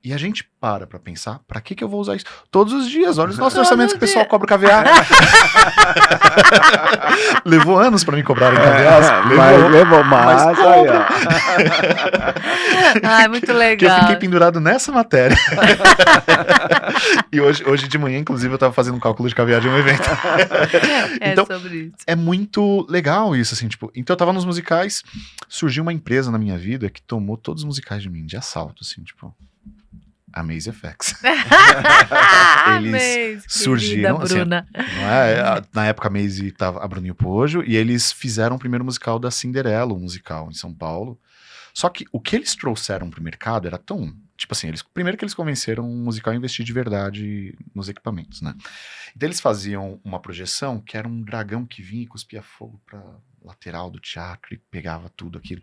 E a gente para pensar, para que eu vou usar isso? Todos os dias, olha os nossos orçamentos que o pessoal cobra o caviar. Levou anos para me cobrarem caviar.
Levou mais. Aí, ó.
Ai, muito
Que eu
legal.
fiquei pendurado nessa matéria. E hoje de manhã, inclusive, eu tava fazendo um cálculo de caviar de um evento. Então,
sobre isso.
é muito legal isso, assim, tipo... Então eu tava nos musicais, surgiu uma empresa na minha vida que tomou todos os musicais de mim, de assalto, assim, tipo... A Maze FX. Eles surgiram, assim,
Bruna.
não é? Na época a Maze tava a Bruninho Pojo, e eles fizeram o primeiro musical da Cinderela, um musical em São Paulo. Só que o que eles trouxeram pro mercado era tão... Tipo assim, primeiro que eles convenceram o musical a investir de verdade nos equipamentos, né? Então eles faziam uma projeção que era um dragão que vinha e cuspia fogo pra lateral do teatro e pegava tudo aquilo.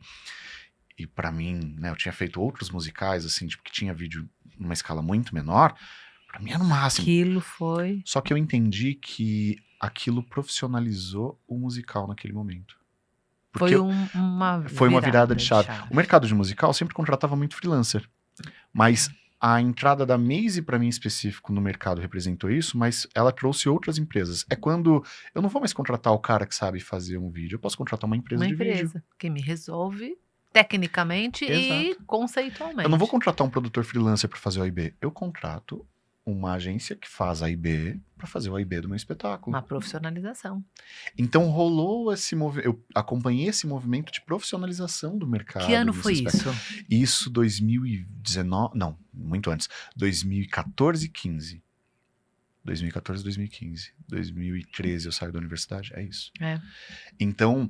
E pra mim, né, eu tinha feito outros musicais, assim, tipo, que tinha vídeo numa escala muito menor, pra mim era o máximo.
Aquilo foi...
Só que eu entendi que aquilo profissionalizou o musical naquele momento. Porque
Foi uma
virada de chave. O mercado de musical sempre contratava muito freelancer. Mas a entrada da Maze, para mim em específico, no mercado representou isso, mas ela trouxe outras empresas. É quando eu não vou mais contratar o cara que sabe fazer um vídeo, eu posso contratar uma empresa
Uma
de vídeo.
empresa que me resolve tecnicamente e
Exato.
conceitualmente.
Eu não vou contratar um produtor freelancer para fazer o A e B. Eu contrato uma agência que faz A e B para fazer o A e B do meu espetáculo.
Uma profissionalização.
Então rolou esse movimento, eu acompanhei esse movimento de profissionalização do mercado.
Que ano
nesse
foi
aspecto.
isso?
Isso 2019, não, muito antes, 2014 e 15. 2014, 2015. 2013 eu saio da universidade, é isso.
É.
Então,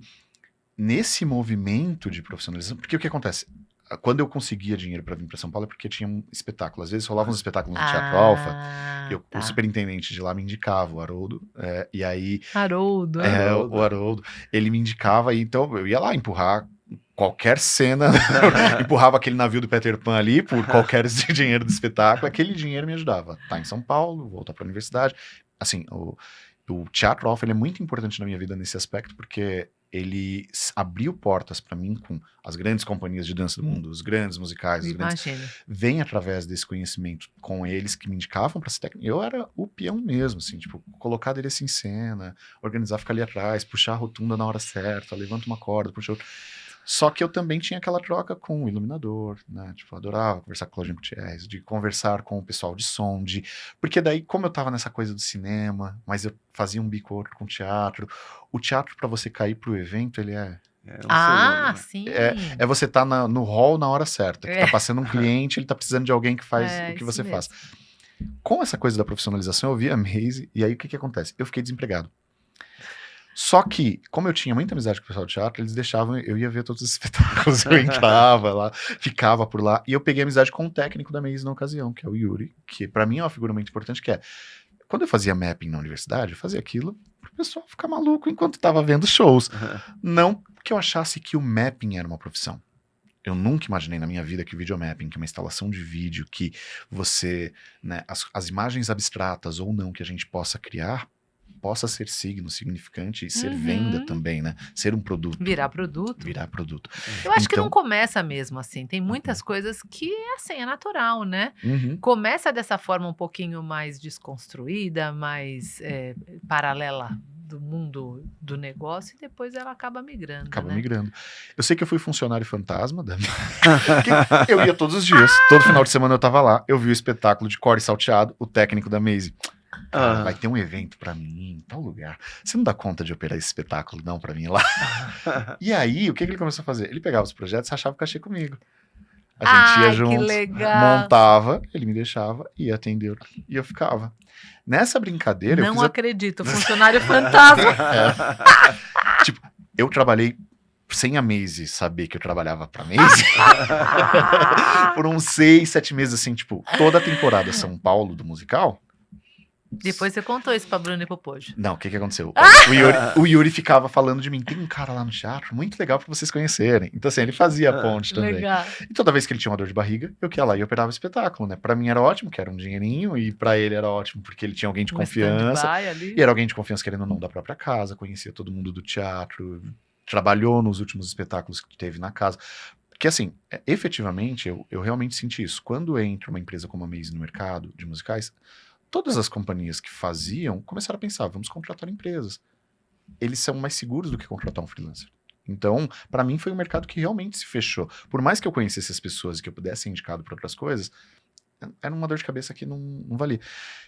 nesse movimento de profissionalização, porque o que acontece? Quando eu conseguia dinheiro para vir para São Paulo é porque tinha um espetáculo. Às vezes rolavam uns espetáculos no Teatro Alfa, o superintendente de lá me indicava, o Haroldo, e aí...
Haroldo.
O Haroldo, ele me indicava, e então eu ia lá empurrar qualquer cena, empurrava aquele navio do Peter Pan ali por qualquer dinheiro do espetáculo, aquele dinheiro me ajudava. Tá em São Paulo, voltar para a universidade. Assim, o Teatro Alfa ele é muito importante na minha vida nesse aspecto, porque ele abriu portas para mim com as grandes companhias de dança do mundo, os grandes musicais, os grandes... Vem através desse conhecimento com eles que me indicavam para ser técnico. Eu era o peão mesmo, assim, tipo, colocar adereço em cena, organizar, ficar ali atrás, puxar a rotunda na hora certa, levanta uma corda, puxa outra. Só que eu também tinha aquela troca com o iluminador, né? Tipo, eu adorava conversar com o Claudinho Gutierrez, de conversar com o pessoal de som, porque daí, como eu tava nessa coisa do cinema, mas eu fazia um bico ou outro com teatro, o teatro, para você cair pro evento, ele é...
segundo, né? Sim.
É você tá no hall na hora certa, que tá passando um cliente, ele tá precisando de alguém que faz o que você faz. Com essa coisa da profissionalização, eu vi a Maze, e aí o que acontece? Eu fiquei desempregado. Só que, como eu tinha muita amizade com o pessoal do teatro, eles deixavam, eu ia ver todos os espetáculos, eu entrava lá, ficava por lá, e eu peguei amizade com o técnico da Maze na ocasião, que é o Yuri, que pra mim é uma figura muito importante, que é, quando eu fazia mapping na universidade, eu fazia aquilo pro pessoal ficar maluco enquanto tava vendo shows. Não que eu achasse que o mapping era uma profissão. Eu nunca imaginei na minha vida que o videomapping, que é uma instalação de vídeo, que você, né, as imagens abstratas ou não que a gente possa criar, possa ser signo, significante e ser venda também, né? Ser um produto.
Virar produto.
Virar produto.
Eu acho que não começa mesmo assim. Tem muitas coisas que, assim, é natural, né? Começa dessa forma um pouquinho mais desconstruída, mais paralela do mundo do negócio, e depois ela acaba migrando.
Acaba migrando. Eu sei que eu fui funcionário fantasma, eu ia todos os dias, todo final de semana eu tava lá, eu vi o espetáculo de Core Salteado, o técnico da Maze. Cara, vai ter um evento pra mim em tal lugar. Você não dá conta de operar esse espetáculo, não, pra mim lá? E aí, o que ele começou a fazer? Ele pegava os projetos e rachava o cachê comigo. A gente ia juntos, montava, ele me deixava, ia atender e eu ficava. Nessa brincadeira...
Não acredito, funcionário fantasma.
Tipo, eu trabalhei sem a Maze saber que eu trabalhava pra Maze. Por uns 6, 7 meses, assim, tipo, toda a temporada São Paulo do musical...
Depois você contou isso pra Bruno e pro Pojo.
Não, o que aconteceu? O Yuri ficava falando de mim, tem um cara lá no teatro, muito legal pra vocês conhecerem. Então assim, ele fazia a ponte também.
Legal.
E toda vez que ele tinha uma dor de barriga, eu ia lá e operava o espetáculo, né? Pra mim era ótimo, que era um dinheirinho, e pra ele era ótimo, porque ele tinha alguém de confiança. E era alguém de confiança querendo ou não da própria casa, conhecia todo mundo do teatro, trabalhou nos últimos espetáculos que teve na casa. Porque assim, efetivamente, eu realmente senti isso. Quando entra uma empresa como a Maze no mercado de musicais, todas as companhias que faziam começaram a pensar, vamos contratar empresas. Eles são mais seguros do que contratar um freelancer. Então, para mim foi um mercado que realmente se fechou. Por mais que eu conhecesse as pessoas e que eu pudesse ser indicado para outras coisas, era uma dor de cabeça que não valia.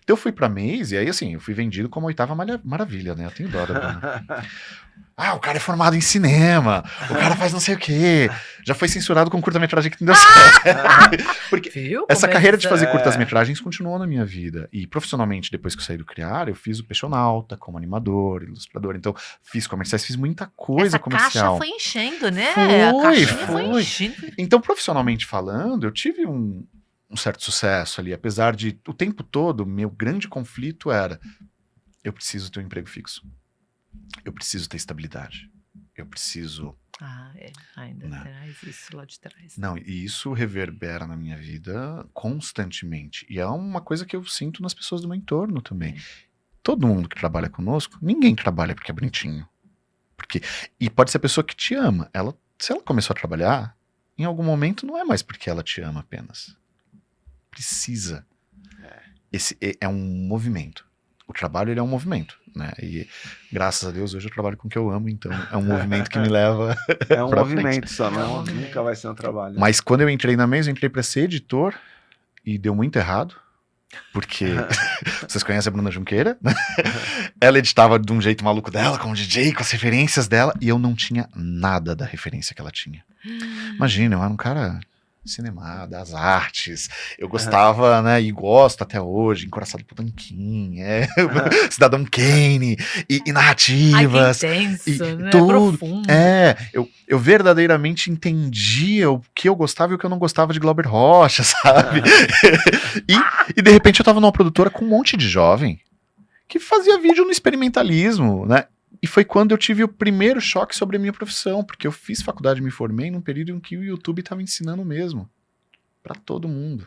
Então eu fui pra Maze, e aí assim, eu fui vendido como a oitava maravilha, né? Eu tenho dó da o cara é formado em cinema, o cara faz não sei o quê, já foi censurado com curta-metragem que não deu certo. Porque essa carreira de fazer curtas-metragens continuou na minha vida. E profissionalmente, depois que eu saí do Criar, eu fiz o Peixonauta como animador, ilustrador. Então, fiz comerciais, fiz muita coisa comercial.
A caixa foi enchendo, né?
Foi enchendo. Então, profissionalmente falando, eu tive um certo sucesso ali, apesar de o tempo todo, meu grande conflito era, eu preciso ter um emprego fixo. Eu preciso ter estabilidade. Eu preciso...
ainda traz isso lá de trás.
Não, e isso reverbera na minha vida constantemente. E é uma coisa que eu sinto nas pessoas do meu entorno também. Todo mundo que trabalha conosco, ninguém trabalha porque é bonitinho. E pode ser a pessoa que te ama. Se ela começou a trabalhar, em algum momento não é mais porque ela te ama apenas. precisa. Esse é um movimento. O trabalho, ele é um movimento, né? E graças a Deus hoje eu trabalho com o que eu amo, então é um movimento que me leva
É um
pra
movimento
frente.
só,
É um
não,
movimento.
nunca vai ser um trabalho.
Mas quando eu entrei na mesa, eu entrei pra ser editor e deu muito errado, porque vocês conhecem a Bruna Junqueira, né? Ela editava de um jeito maluco dela, com o DJ, com as referências dela, e eu não tinha nada da referência que ela tinha. Imagina, eu era um cara cinema, das artes, eu gostava, né, e gosto até hoje, Encoraçado por Tanquim, Cidadão Kane, e
Ai, que
narrativas,
intenso,
e
né?
tudo.
Profundo.
Eu verdadeiramente entendia o que eu gostava e o que eu não gostava de Glauber Rocha, sabe? E de repente eu tava numa produtora com um monte de jovem que fazia vídeo no experimentalismo, né? E foi quando eu tive o primeiro choque sobre a minha profissão, porque eu fiz faculdade e me formei num período em que o YouTube estava ensinando mesmo, pra todo mundo.